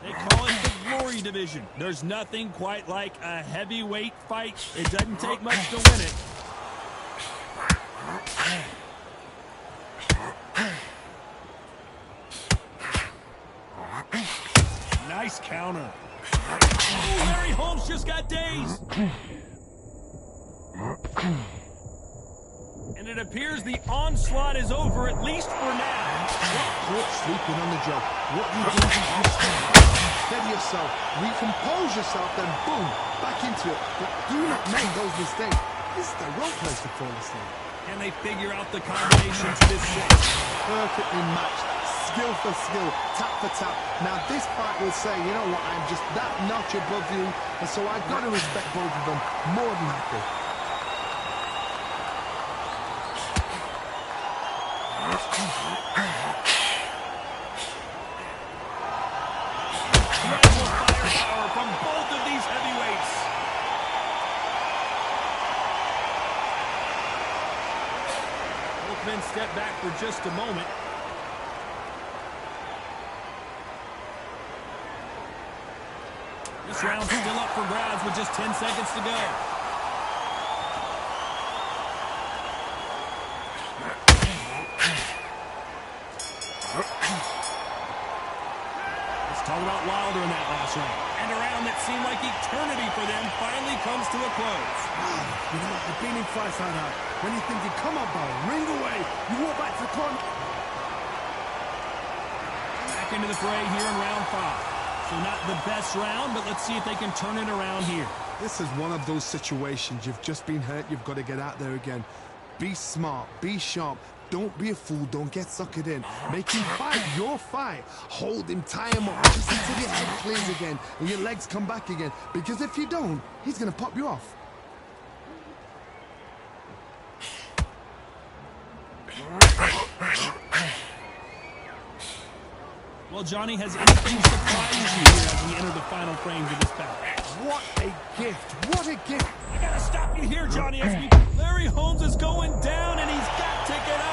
They call it the Glory Division. There's nothing quite like a heavyweight fight. It doesn't take much to win it. Nice counter. Oh, Larry Holmes just got dazed. And it appears the onslaught is over, at least for now.
Caught sleeping on the job. What you do is you steady yourself, recompose yourself, then boom, back into it. But do not make those mistakes. This is the wrong place to fall asleep.
Can they figure out the combination to this six?
Perfectly matched, skill for skill, tap for tap. Now this fight will say, you know what, I'm just that notch above you, and so I've got to respect both of them more than happy.
Incredible firepower from both of these heavyweights. Both men step back for just a moment. This round's still up for grabs with just 10 seconds to go. Let's talk about Wilder in that last round. And a round that seemed like eternity for them finally comes to a close.
You know, you've been in fights like that. When you're thinking, come on, Barry, ring away. You walk back to the corner.
Back into the fray here in round 5. So not the best round, but let's see if they can turn it around here.
This is one of those situations. You've just been hurt. You've got to get out there again. Be smart. Be sharp. Don't be a fool. Don't get suckered in. Make him fight your fight. Hold him, tie him up, just until your head clears again and your legs come back again. Because if you don't, he's going to pop you off.
Well, Johnny, has anything surprised you here as we enter the final frames of this battle?
What a gift. What a gift.
I gotta stop you here, Johnny. Larry Holmes is going down, and he's got to get up.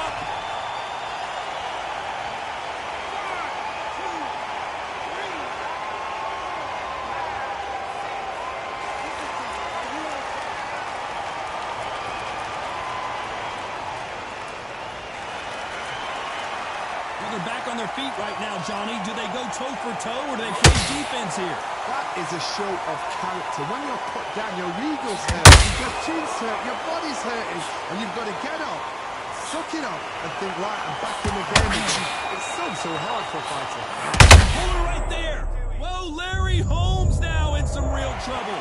They're back on their feet right now, Johnny. Do they go toe-for-toe, or do they play defense here?
That is a show of character. When you're put down, your ego's hurt, your chin's hurt, your body's hurting, and you've got to get up, suck it up, and think, right, I'm back in the game again. It's so hard for a fighter.
Hold it right there. Whoa, Larry Holmes now in some real trouble.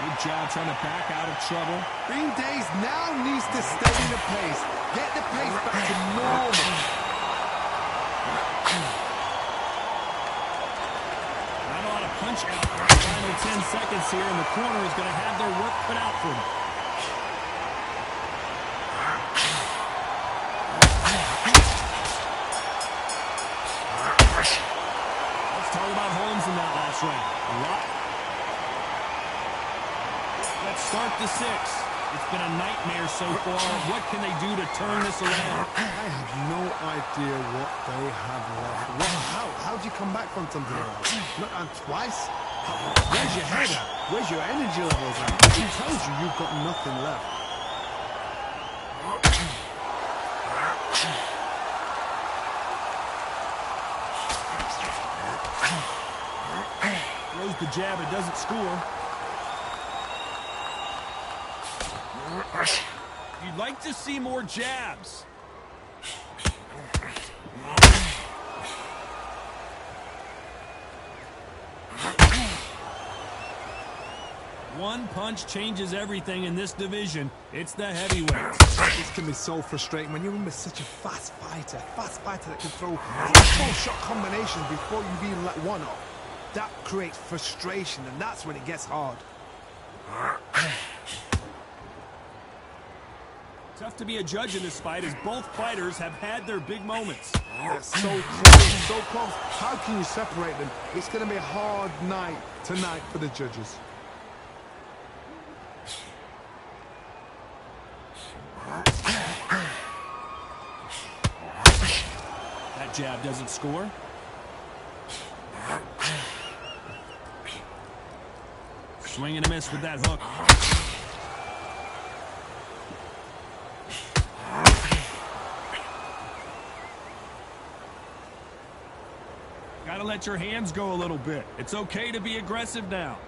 Good job trying to back out of trouble.
Green Days now needs to steady the pace. Get the pace back to normal.
Not a lot of punch out for the final 10 seconds here, and the corner is going to have their work cut out for them. Let's talk about Holmes in that last round. A lot. Let's start the 6. It's been a nightmare so far. What can they do to turn this around?
I have no idea what they have left. How do you come back from something like that? Not and twice? Where's your head at? Where's your energy levels at? It tells you you've got nothing left.
Throws the jab, it doesn't score. You'd like to see more jabs. One punch changes everything in this division. It's the heavyweights.
This can be so frustrating when you're in with such a fast fighter that can throw 4-shot combinations before you've even let one off. That creates frustration, and that's when it gets hard.
Tough to be a judge in this fight as both fighters have had their big moments.
They're so close, so close. How can you separate them? It's going to be a hard night tonight for the judges.
That jab doesn't score. Swing and a miss with that hook. Gotta let your hands go a little bit. It's okay to be aggressive now.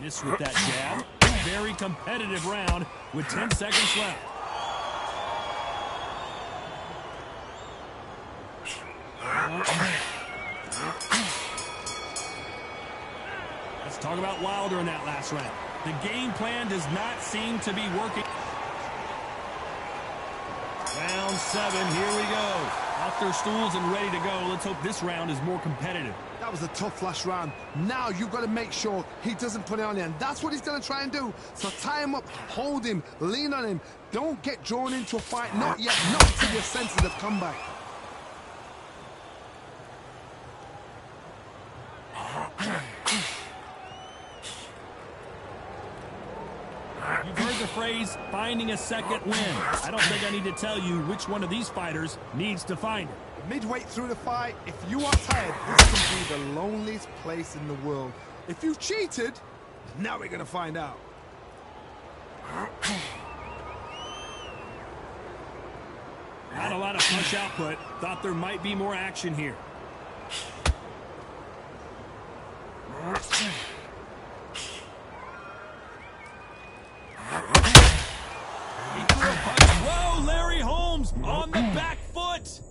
Missed with that jab. Very competitive round with 10 seconds left. Let's talk about Wilder in that last round. The game plan does not seem to be working. Round 7, here we go. Off their stools and ready to go. Let's hope this round is more competitive.
That was a tough last round. Now you've got to make sure he doesn't put it on you, and that's what he's going to try and do. So tie him up, hold him, lean on him. Don't get drawn into a fight. Not yet. Not until your senses have come back.
You've heard the phrase, finding a second win. I don't think I need to tell you which one of these fighters needs to find it.
Midway through the fight, if you are tired, this can be the loneliest place in the world. If you've cheated, now we're going to find out.
Not a lot of punch output. Thought there might be more action here. He threw a punch. Whoa, Larry Holmes on the back foot.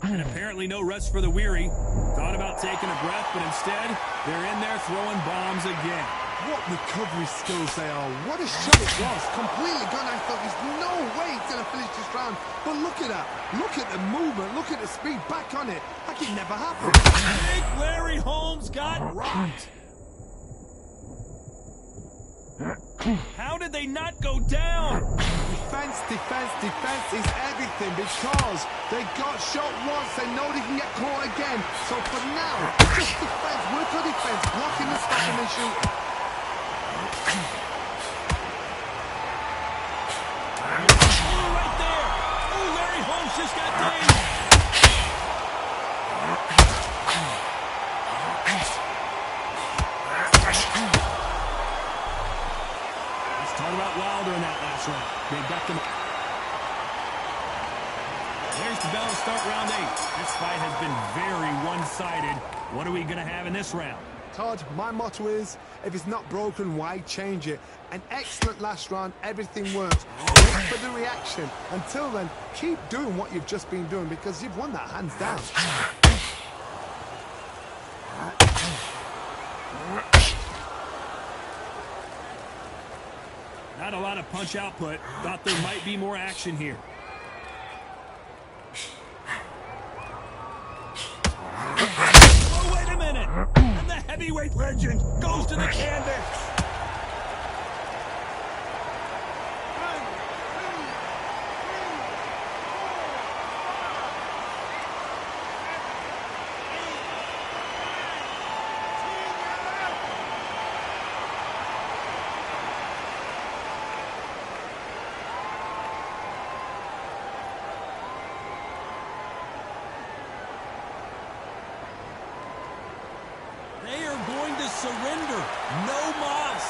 And apparently no rest for the weary. Thought about taking a breath, but instead, they're in there throwing bombs again.
What recovery skills they are. What a shot it was. Completely gone. I thought there's no way he's going to finish this round. But look at that. Look at the movement. Look at the speed. Back on it. Like it never happened.
Big Larry Holmes got rocked. How did they not go down?
Defense, defense, defense is everything because they got shot once. They know they can get caught again. So for now, just defense. Work on defense. Blocking and stopping and shooting.
Oh, right there. Oh, Larry Holmes just got dazed. Talk about Wilder in that last round. They got them. There's the bell to start round 8. This fight has been very one-sided. What are we going to have in this round?
Todd, my motto is, if it's not broken, why change it? An excellent last round. Everything works. Wait for the reaction. Until then, keep doing what you've just been doing because you've won that hands down.
Not a lot of punch output. Thought there might be more action here. Oh, wait a minute! And the heavyweight legend goes to the canvas. they're going to surrender. No mas.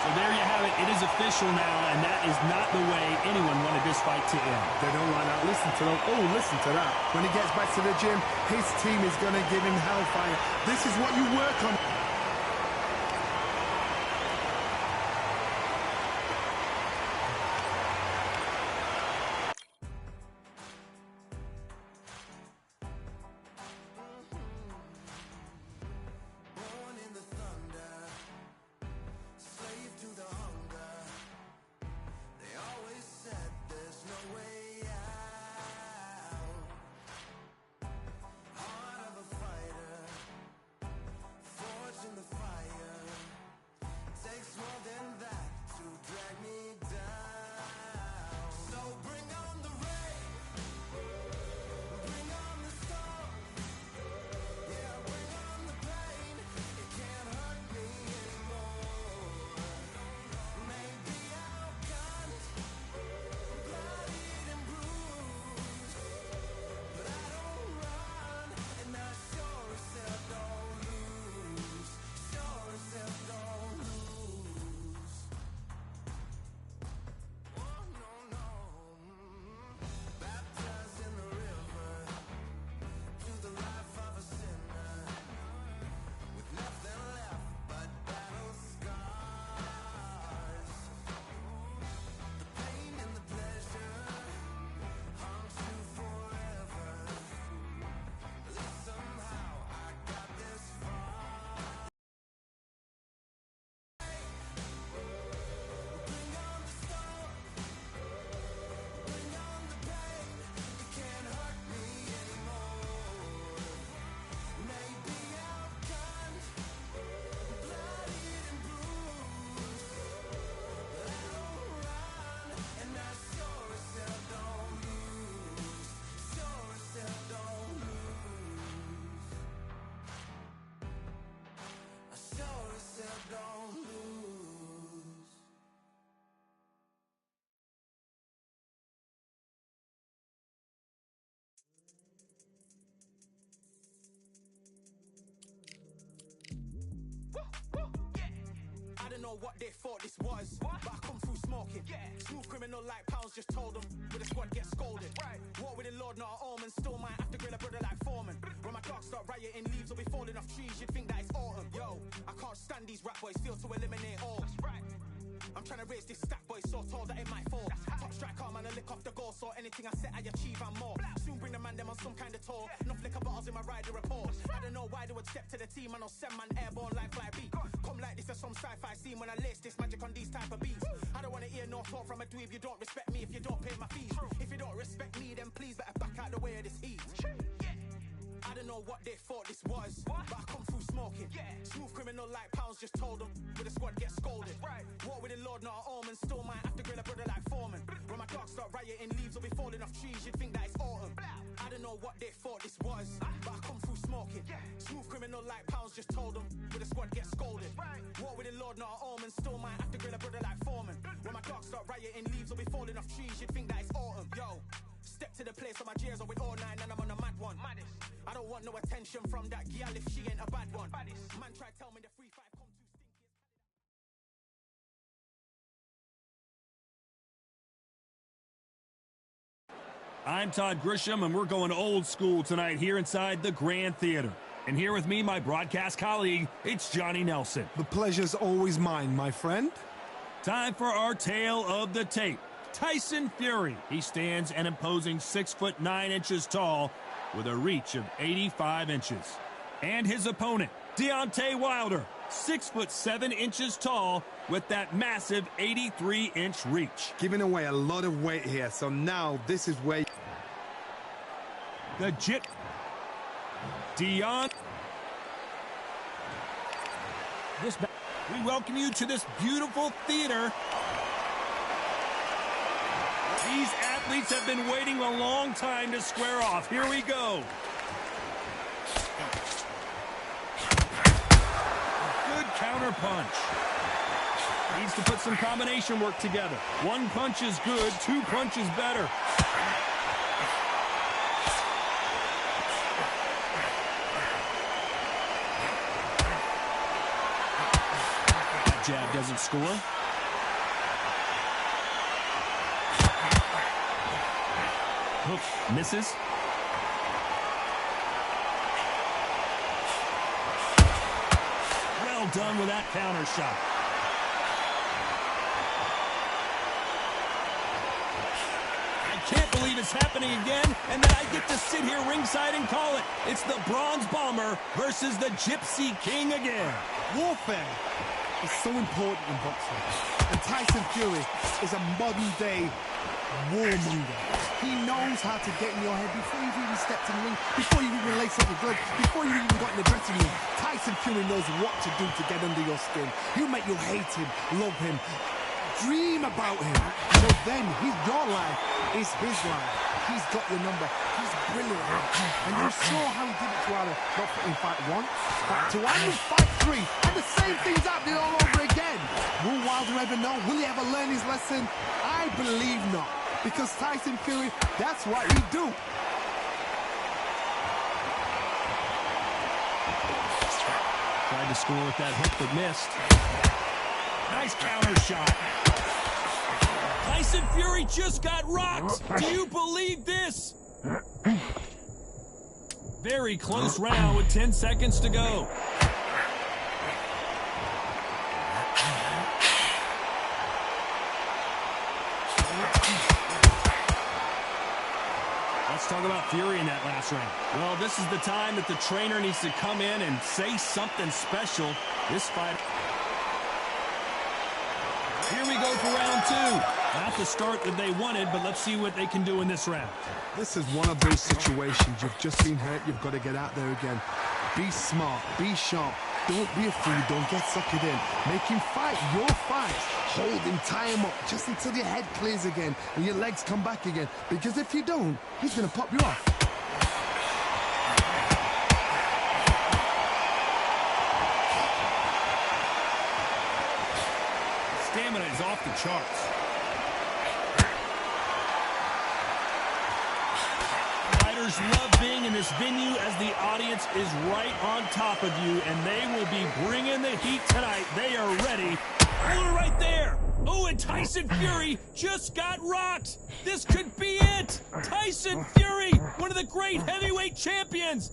So there you have it. It is official now, and that is not the way anyone wanted this fight to end.
They don't like that. Listen to them. Oh, listen to that. When he gets back to the gym, his team is going to give him hellfire. This is what you work on.
I don't know what they thought this was, but I come through smoking. Smooth criminal like pounds, just told them with the squad get scolded. Walk with the Lord, not an omen. Still might have to grill a brother like Foreman. When my dogs start rioting, leaves will be falling off trees. You'd think that it's autumn. Yo, I can't stand these rap boys, feel to eliminate all. I'm trying to raise this stack, boy, so tall that it might fall. Top striker, man, I lick off the goal, so anything I set, I achieve and more. Soon bring the man them on some kind of tour. Enough liquor bottles in my rider report. I don't know why they would step to the team, and I'll send man airborne like fly beat. Come like this as some sci-fi scene when I lace this magic on these type of beats. I don't wanna hear no talk from a dweeb. You don't respect me if you don't pay my fees. If you don't respect me, then please better back out the way of this heat. I don't know what they thought this was, but I come through smoking. Smooth criminal like pounds, just told them with the squad get scolded. Walk with the Lord, not an omen. Still might have to grill a brother like Foreman. When my dogs start rioting, leaves will be falling off trees. You'd think that it's autumn. I don't know what they thought this was, but I come through smoking. Smooth criminal like pounds, just told them with the squad get scolded. Walk with the Lord, not an omen. Still might have to grill a brother like Foreman. When my dogs start rioting, leaves will be falling off trees. You'd think that it's autumn. Yo, step to the place where my J's are with all nine and I'm on a mad one. I don't want no attention from that girl if she ain't a bad one. Man try tell me the 3-5 come too stinky.
I'm Todd Grisham, and we're going old school tonight here inside the Grand Theater. And here with me, my broadcast colleague, it's Johnny Nelson.
The pleasure's always mine, my friend.
Time for our tale of the tape. Tyson Fury. He stands an imposing 6'9" tall with a reach of 85 inches. And his opponent, Deontay Wilder, 6'7" tall with that massive 83-inch reach.
Giving away a lot of weight here, so now this is where...
The Jit. We welcome you to this beautiful theater. These athletes have been waiting a long time to square off. Here we go. Good counter punch. Needs to put some combination work together. One punch is good, two punches better. jab doesn't score. Hook misses. Well done with that counter shot. Can't believe it's happening again, and then I get to sit here ringside and call it. It's the Bronze Bomber versus the Gypsy King again.
Warfare is so important in boxing. And Tyson Fury is a modern-day warmonger. He knows how to get in your head before you've even stepped in the ring, before you even laced up your gloves, before you even got in the dressing room. Tyson Fury knows what to do to get under your skin. He'll make you hate him, love him, dream about him. So then, your life is his life. He's got your number. He's brilliant. And you saw how he did it to Wilder, not in fight 1, fight 2, and fight 3. And the same thing's happening all over again. Will Wilder ever know? Will he ever learn his lesson? I believe not. Because Tyson Fury, that's what he do.
Tried to score with that hook but missed. Nice counter shot. Tyson Fury just got rocked. Do you believe this? Very close round with 10 seconds to go. Let's talk about Fury in that last round. Well, this is the time that the trainer needs to come in and say something special. This fight... Here we go for round 2. Not the start that they wanted, but let's see what they can do in this round.
This is one of those situations. You've just been hurt. You've got to get out there again. Be smart. Be sharp. Don't be a fool. Don't get suckered in. Make him fight your fights. Hold him, tie him up, just until your head clears again and your legs come back again. Because if you don't, he's going to pop you off.
Stamina is off the charts. Fighters love being in this venue as the audience is right on top of you, and they will be bringing the heat tonight. They are ready. Hold it right there. Oh, and Tyson Fury just got rocked. This could be it. Tyson Fury, one of the great heavyweight champions.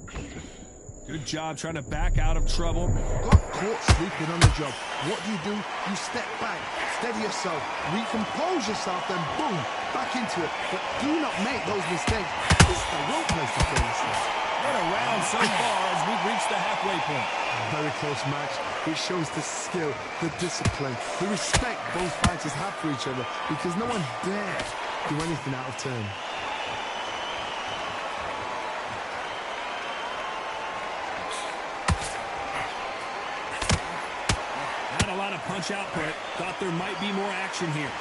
Good job trying to back out of trouble.
Got caught sleeping on the job. What do? You step back, steady yourself, recompose yourself, then boom, back into it. But do not make those mistakes. This is the wrong place to play this thing.
What a round so far as we've reached the halfway point.
Very close match. It shows the skill, the discipline, the respect both fighters have for each other, because no one dares do anything out of turn.
Not a lot of punch output. Thought there might be more action here.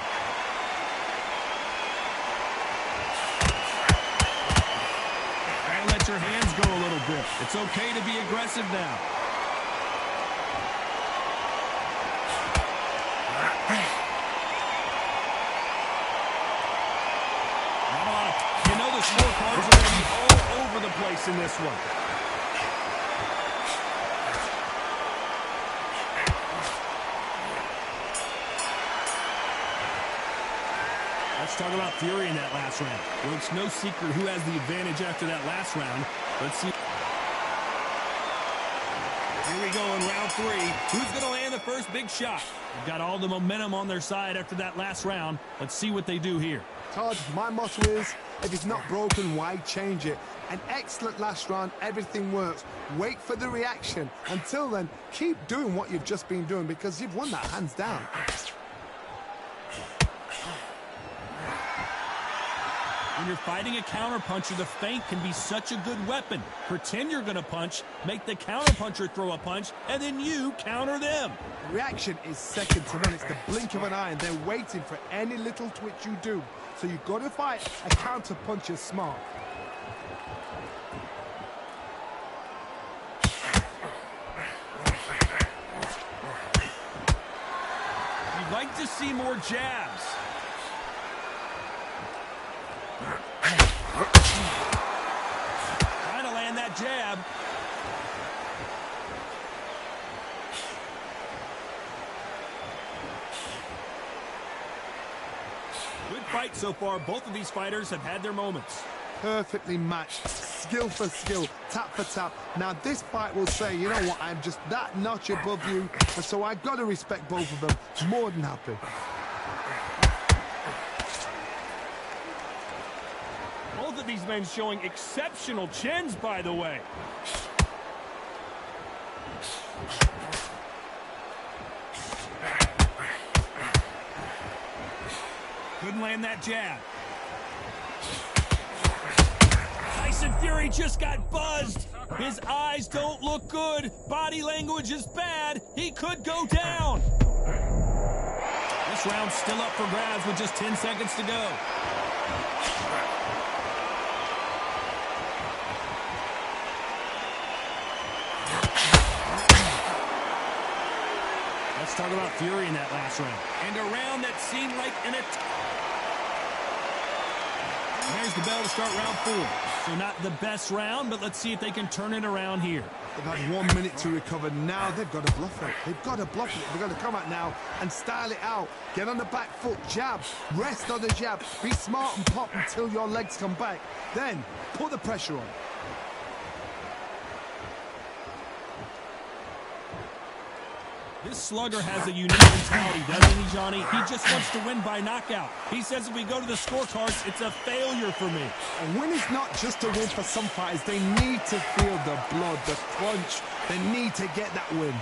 And let your hands go a little bit. It's okay to be aggressive now. Not a lot of... You know the scorecards are going to be all over the place in this one. Let's talk about Fury in that last round. Well, it's no secret who has the advantage after that last round. Let's see. Here we go in round 3. Who's going to land the first big shot? They've got all the momentum on their side after that last round. Let's see what they do here.
Todd, my motto is, if it's not broken, why change it? An excellent last round, everything works. Wait for the reaction. Until then, keep doing what you've just been doing, because you've won that hands down.
When you're fighting a counterpuncher, the feint can be such a good weapon. Pretend you're going to punch, make the counterpuncher throw a punch, and then you counter them.
Reaction is second to none. It's the blink of an eye, and they're waiting for any little twitch you do. So you've got to fight a counterpuncher smart.
You'd like to see more jabs. Trying to land that jab. Good fight so far. Both of these fighters have had their moments.
Perfectly matched, skill for skill, tap for tap. Now this fight will say, you know what, I'm just that notch above you, and so I've got to respect both of them. More than happy.
Both of these men showing exceptional chins, by the way. Couldn't land that jab. Tyson Fury just got buzzed. His eyes don't look good. Body language is bad. He could go down. This round's still up for grabs with just 10 seconds to go. Let's talk about Fury in that last round. And a round that seemed like an attack. There's the bell to start round 4. So not the best round, but let's see if they can turn it around here.
They've had 1 minute to recover. Now they've got to bluff it. They've got to bluff it. They've got to come out now and style it out. Get on the back foot, jab, rest on the jab. Be smart and pop until your legs come back. Then put the pressure on.
This slugger has a unique mentality, doesn't he, Johnny? He just wants to win by knockout. He says if we go to the scorecards, it's a failure for me.
A win is not just a win for some fighters. They need to feel the blood, the crunch. They need to get that win.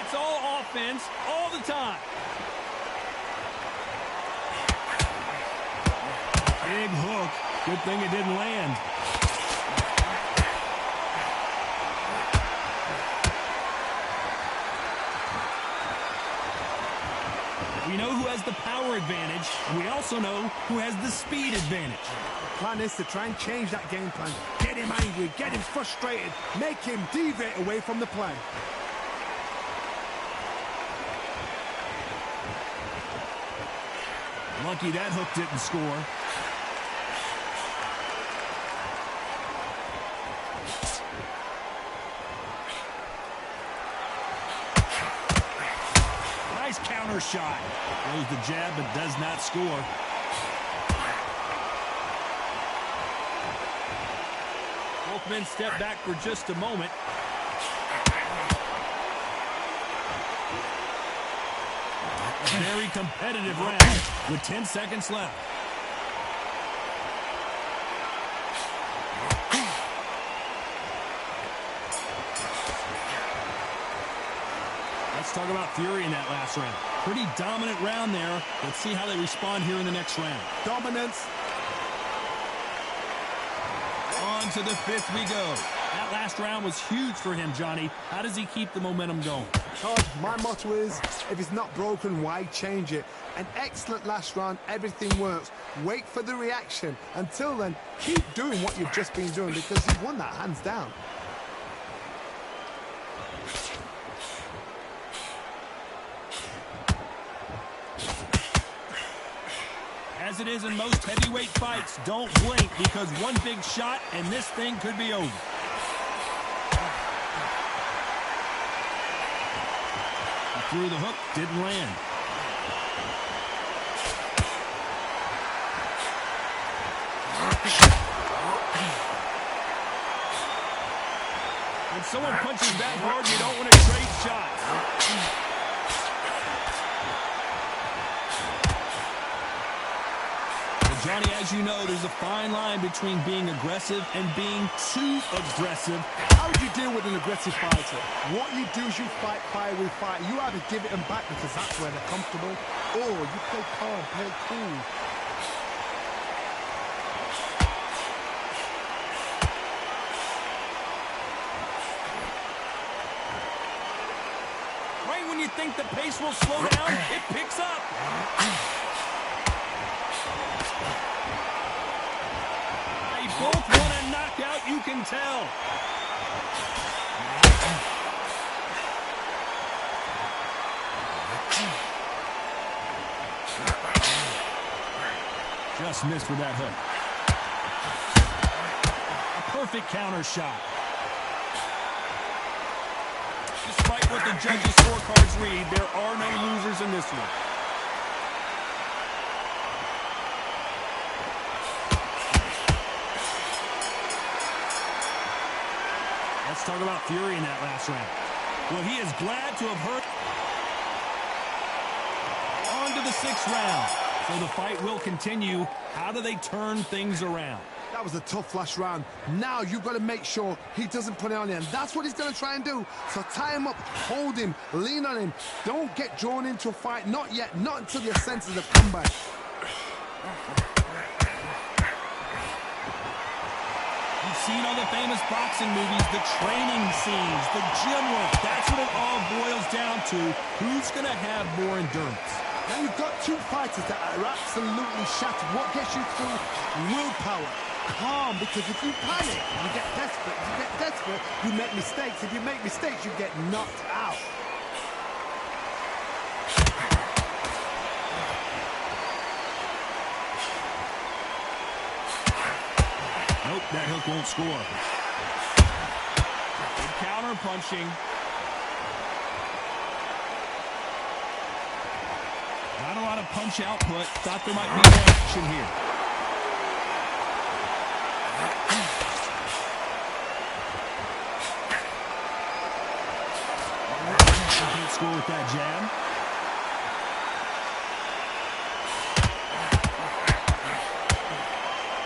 It's all offense all the time. Big hook. Good thing it didn't land. We know who has the power advantage, and we also know who has the speed advantage.
The plan is to try and change that game plan. Get him angry, get him frustrated, make him deviate away from the plan.
Lucky that hook didn't score. Nice counter shot. Throws the jab but does not score. Both men step back for just a moment. A very competitive round with 10 seconds left. Let's talk about Fury in that last round. Pretty dominant round there. Let's see how they respond here in the next round.
Dominance.
On to the 5th we go. That last round was huge for him, Johnny. How does he keep the momentum going?
Todd, my motto is, if it's not broken, why change it? An excellent last round, everything works. Wait for the reaction. Until then, keep doing what you've just been doing because you've won that hands down.
As it is in most heavyweight fights, don't blink because one big shot and this thing could be over. He threw the hook, didn't land. When someone punches that hard, you don't want to trade shots. Johnny, as you know, there's a fine line between being aggressive and being too aggressive.
How would you deal with an aggressive fighter? What you do is you fight fire with fire. You either give it them back because that's where they're comfortable, or you play calm, play cool.
Right when you think the pace will slow down, it picks up. They both want a knockout, you can tell. Just missed with that hook. A perfect counter shot. Despite what the judges' scorecards read, there are no losers in this one. Let's talk about Fury in that last round. Well, he is glad to have hurt. On to the 6th round. So the fight will continue. How do they turn things around?
That was a tough last round. Now you've got to make sure he doesn't put it on you, and that's what he's going to try and do. So tie him up, hold him, lean on him. Don't get drawn into a fight. Not yet. Not until your senses have come back.
You've seen all the famous boxing movies, the training scenes, the gym work. That's what it all boils down to. Who's going to have more endurance?
Now you've got two fighters that are absolutely shattered. What gets you through? Willpower. Calm, because if you panic, you get desperate. If you get desperate, you make mistakes. If you make mistakes, you get knocked out.
Nope, that hook won't score. Good counter punching. Not a lot of punch output. Thought there might be more action here. Can't score with that jab.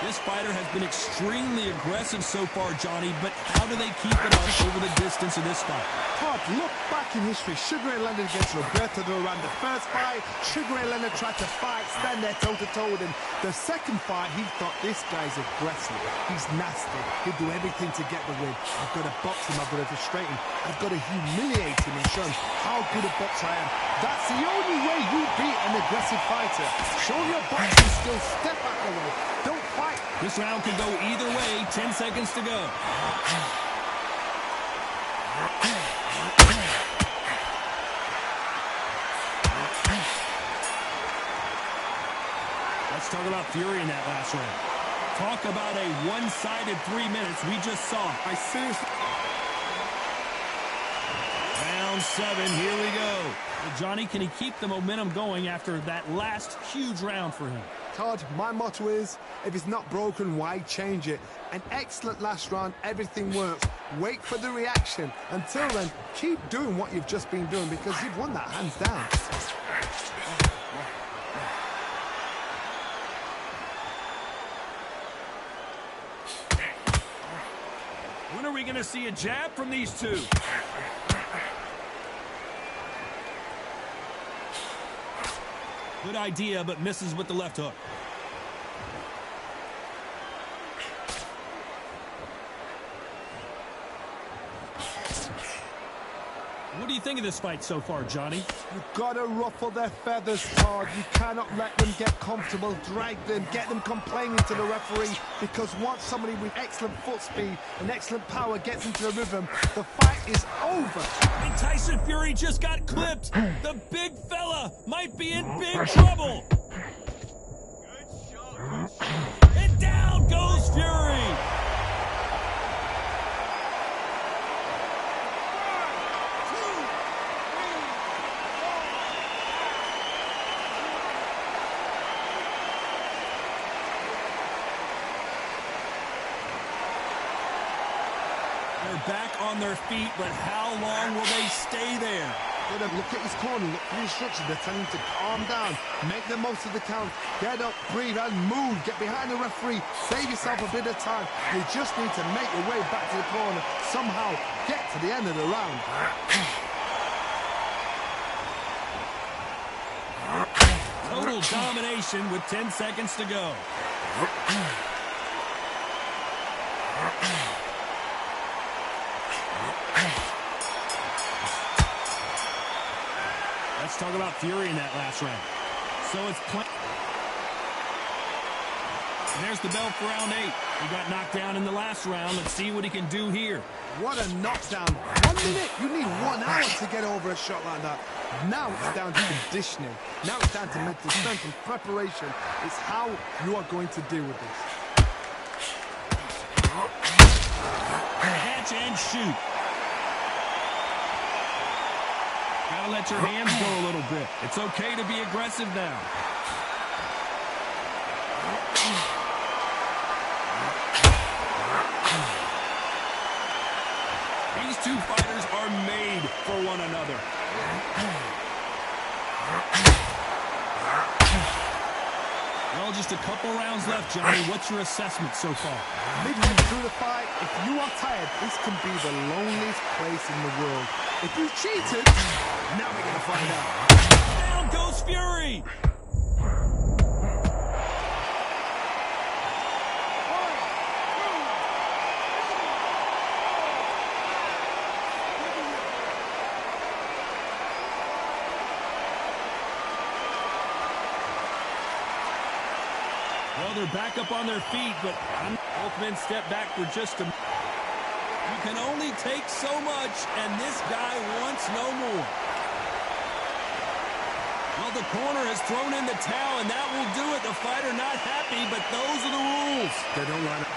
This fighter has been extremely aggressive so far, Johnny, but how do they keep it up over the distance of this fight?
Todd, look back in history. Sugar Ray Leonard against Roberto Duran. The first fight, Sugar Ray Leonard tried to fight, stand there toe-to-toe with him. The second fight, he thought, this guy's aggressive. He's nasty. He'll do everything to get the win. I've got to box him. I've got to frustrate him. I've got to humiliate him and show him how good a boxer I am. That's the only way you beat an aggressive fighter. Show your boxing skills. Step out of the way. Don't fight.
This round could go either way. 10 seconds to go. Let's talk about Fury in that last round. Talk about a one-sided 3 minutes we just saw.
I seriously...
Round 7, here we go. Well, Johnny, can he keep the momentum going after that last huge round for him?
Todd, my motto is, if it's not broken, why change it? An excellent last round, everything works. Wait for the reaction. Until then, keep doing what you've just been doing because you've won that hands down.
When are we going to see a jab from these two? Good idea, but misses with the left hook. What do you think of this fight so far, Johnny?
You've got to ruffle their feathers, Todd. You cannot let them get comfortable, drag them, get them complaining to the referee, because once somebody with excellent foot speed and excellent power gets into the rhythm, the fight is over.
And Tyson Fury just got clipped. The big fella might be in big trouble. And down goes Fury. They're back on their feet, but how long will they stay there?
Look at his corner, look for the instructions. They're telling him to calm down, make the most of the count, get up, breathe, and move. Get behind the referee, save yourself a bit of time. You just need to make your way back to the corner, somehow get to the end of the round.
Total domination with 10 seconds to go. Let's talk about Fury in that last round. So it's and there's the bell for round 8. He got knocked down in the last round. Let's see what he can do here.
What a knockdown. 1 minute. You need 1 hour to get over a shot like that. Now it's down to conditioning. Now it's down to mental strength and preparation. It's how you are going to deal with this.
Catch and shoot. gotta let your hands go a little bit. It's okay to be aggressive now. These two fighters are made for one another. Well, just a couple rounds left, Johnny. What's your assessment so far?
Midway through the fight, if you are tired, this can be the loneliest place in the world. If you cheated, now we're going to find out.
Down goes Fury! Well, they're back up on their feet, but both men step back for just a minute. You can only take so much, and this guy wants no more. Well, the corner has thrown in the towel, and that will do it. The fighter not happy, but those are the rules.
They don't line up.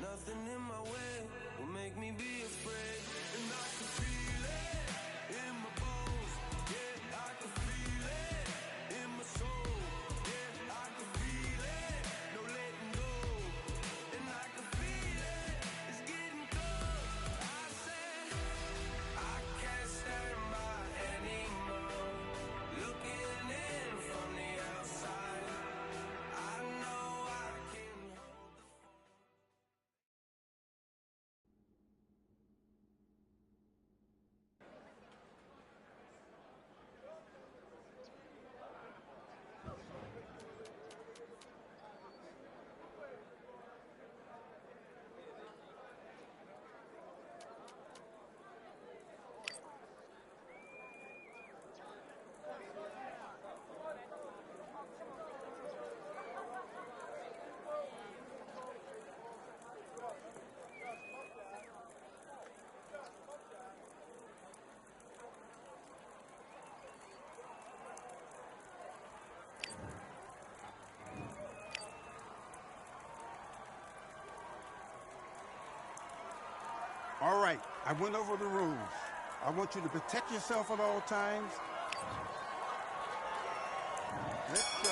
Nothing in my way will make me be afraid. And I can feel it in my bones. Yeah, I can feel it in my soul. Yeah, I can feel it, no letting go. And I can feel it, it's getting close. I said, I can't stand by anymore. Looking in from the outside, I know I can hold the
All right, I went over the rules. I want you to protect yourself at all times. Let's go.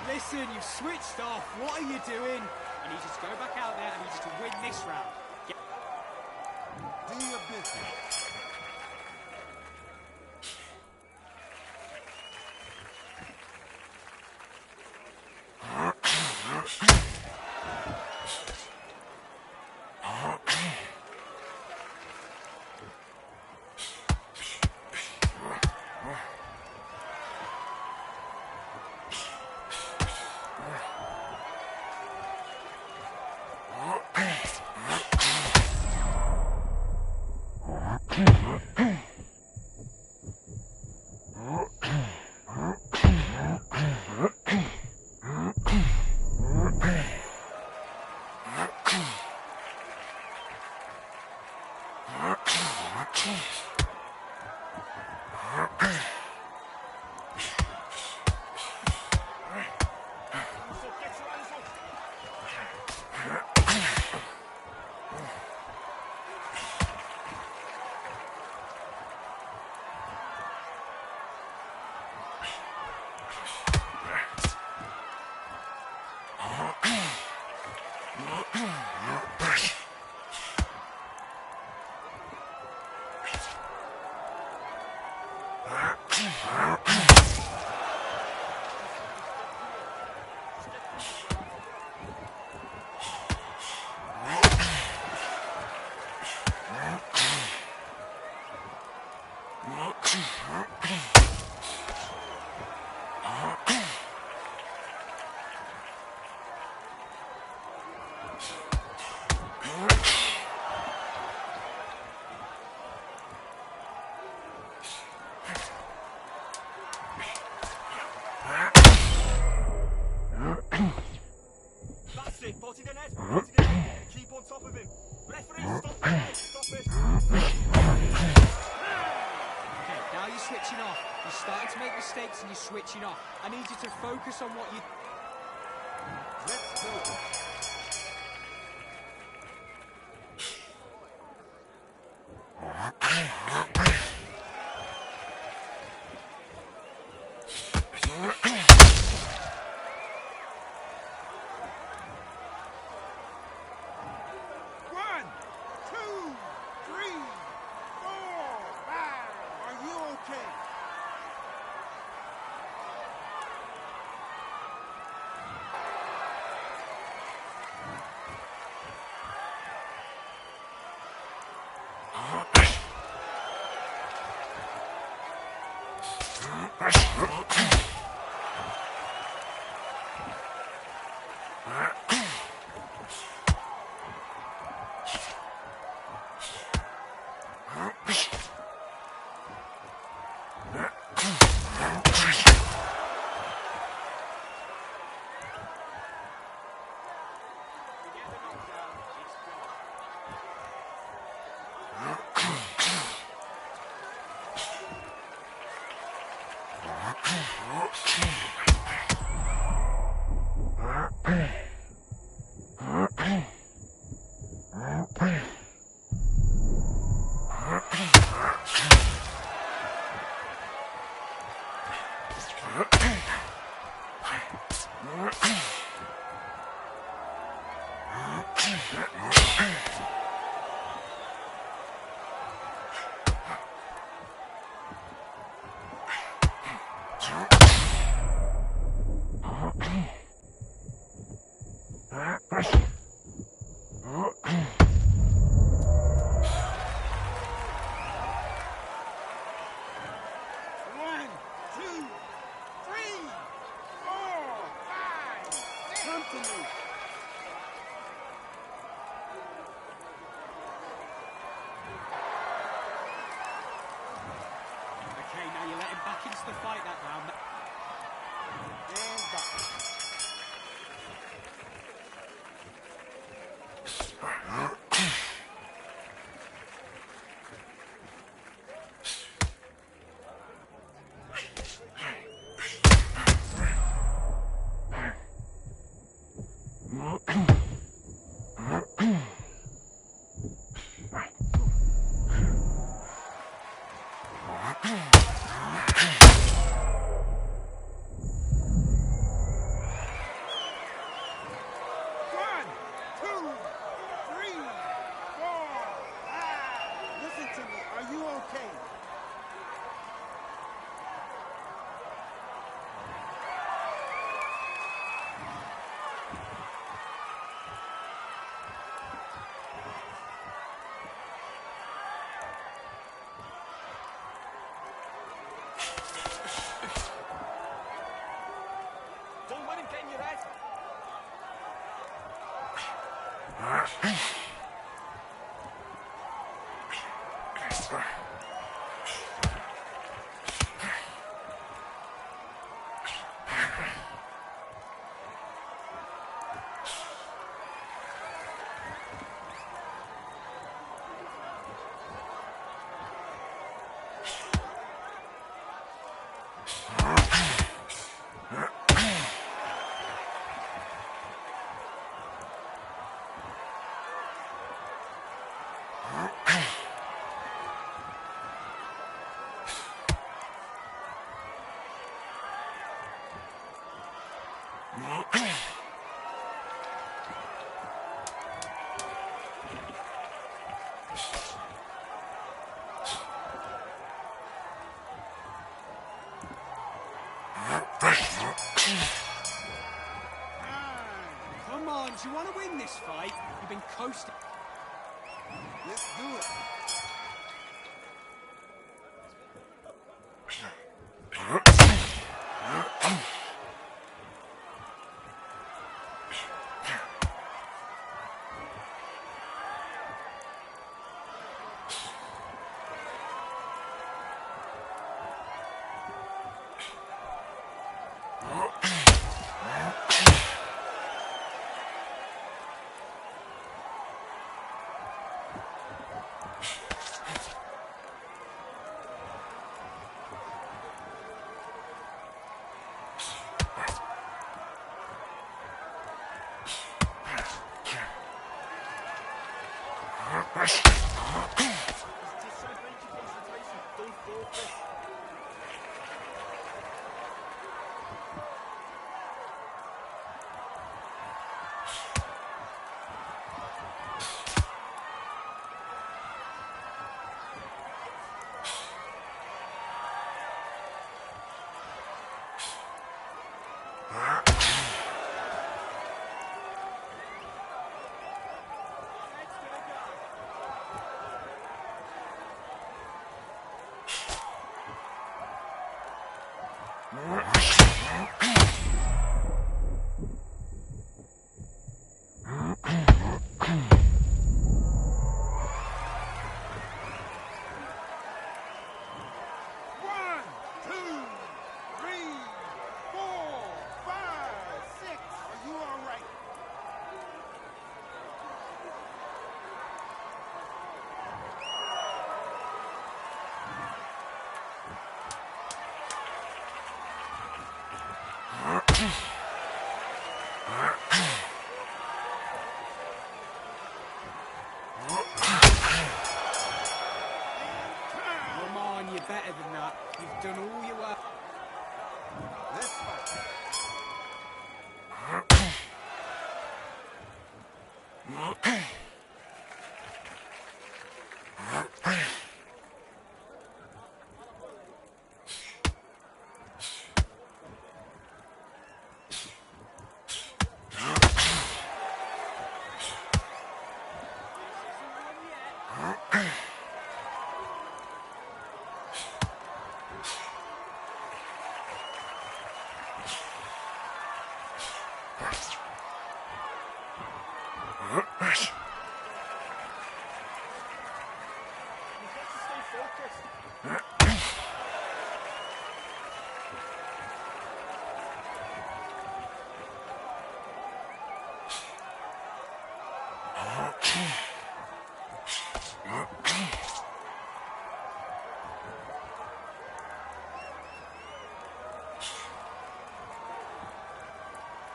Listen, you've switched off. What are you doing? I need you to go back out there. I need you to win this round.
Do your business.
Keep on top of him. Referee, stop it. Stop it.
Okay, now you're switching off. You're starting to make mistakes and you're switching off. I need you to focus on what you...
Let's go.
Okay, now you let him back into the fight that round.
And back.
Don't let him get in your head.
Come on, do you want to win this fight? You've been coasting.
Let's do it.
Come on, you're better than that. You've done all your work.
Let's fight.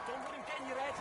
Don't let him get in your head.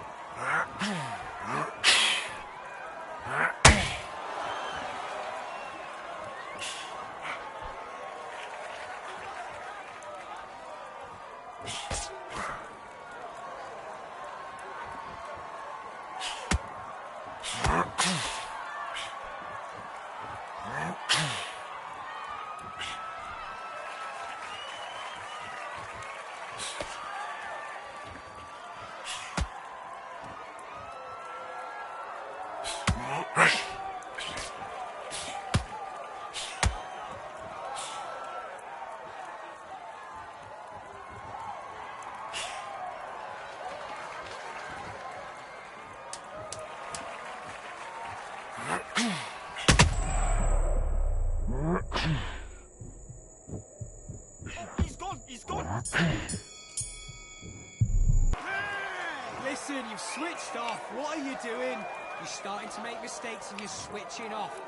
He's gone!
Listen, you've switched off. What are you doing? You're starting to make mistakes and you're switching off.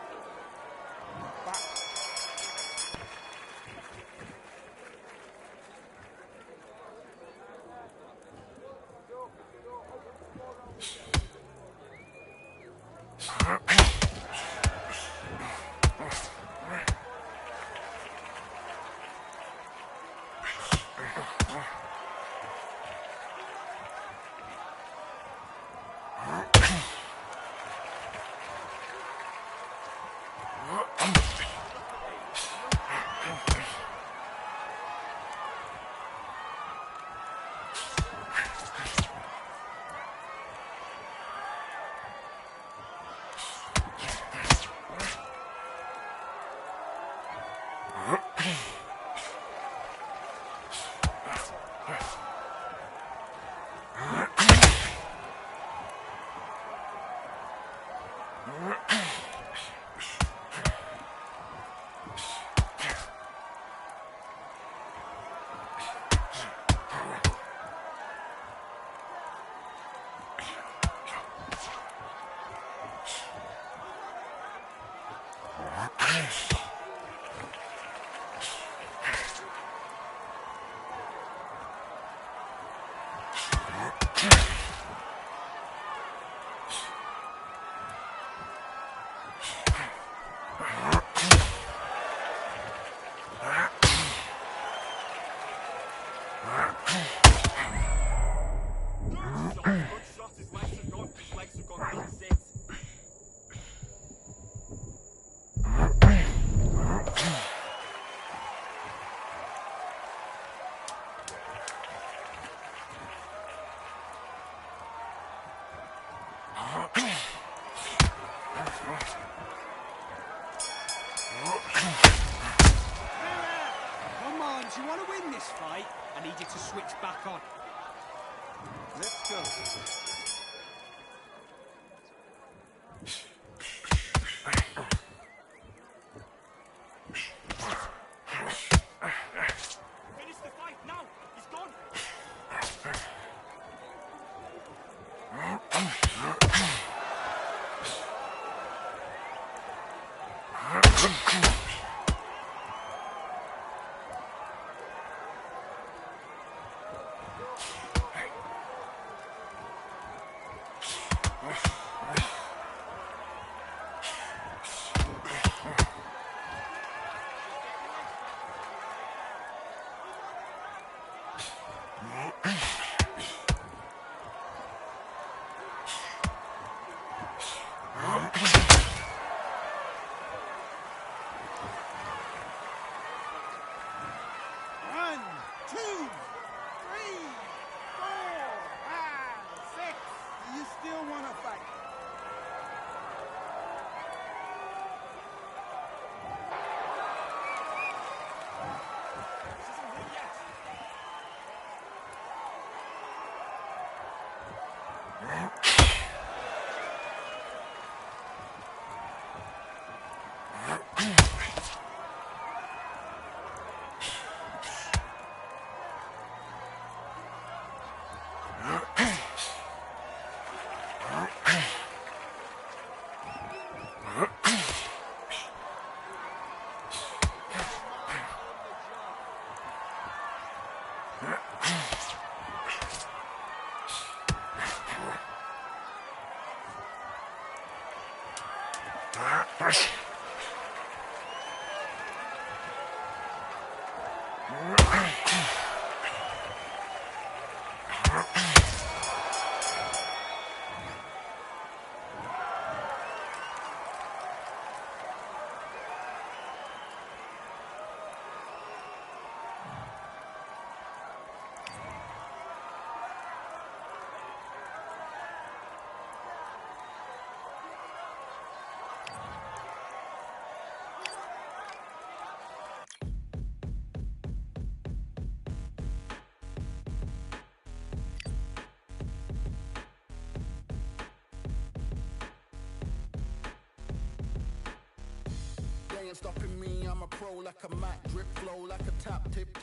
Come on, do you want to win this fight? I need you to switch back on.
Let's go.
Finish the fight now! He's gone! They ain't stopping me, I'm a pro like a Mac, drip flow like a tap tip.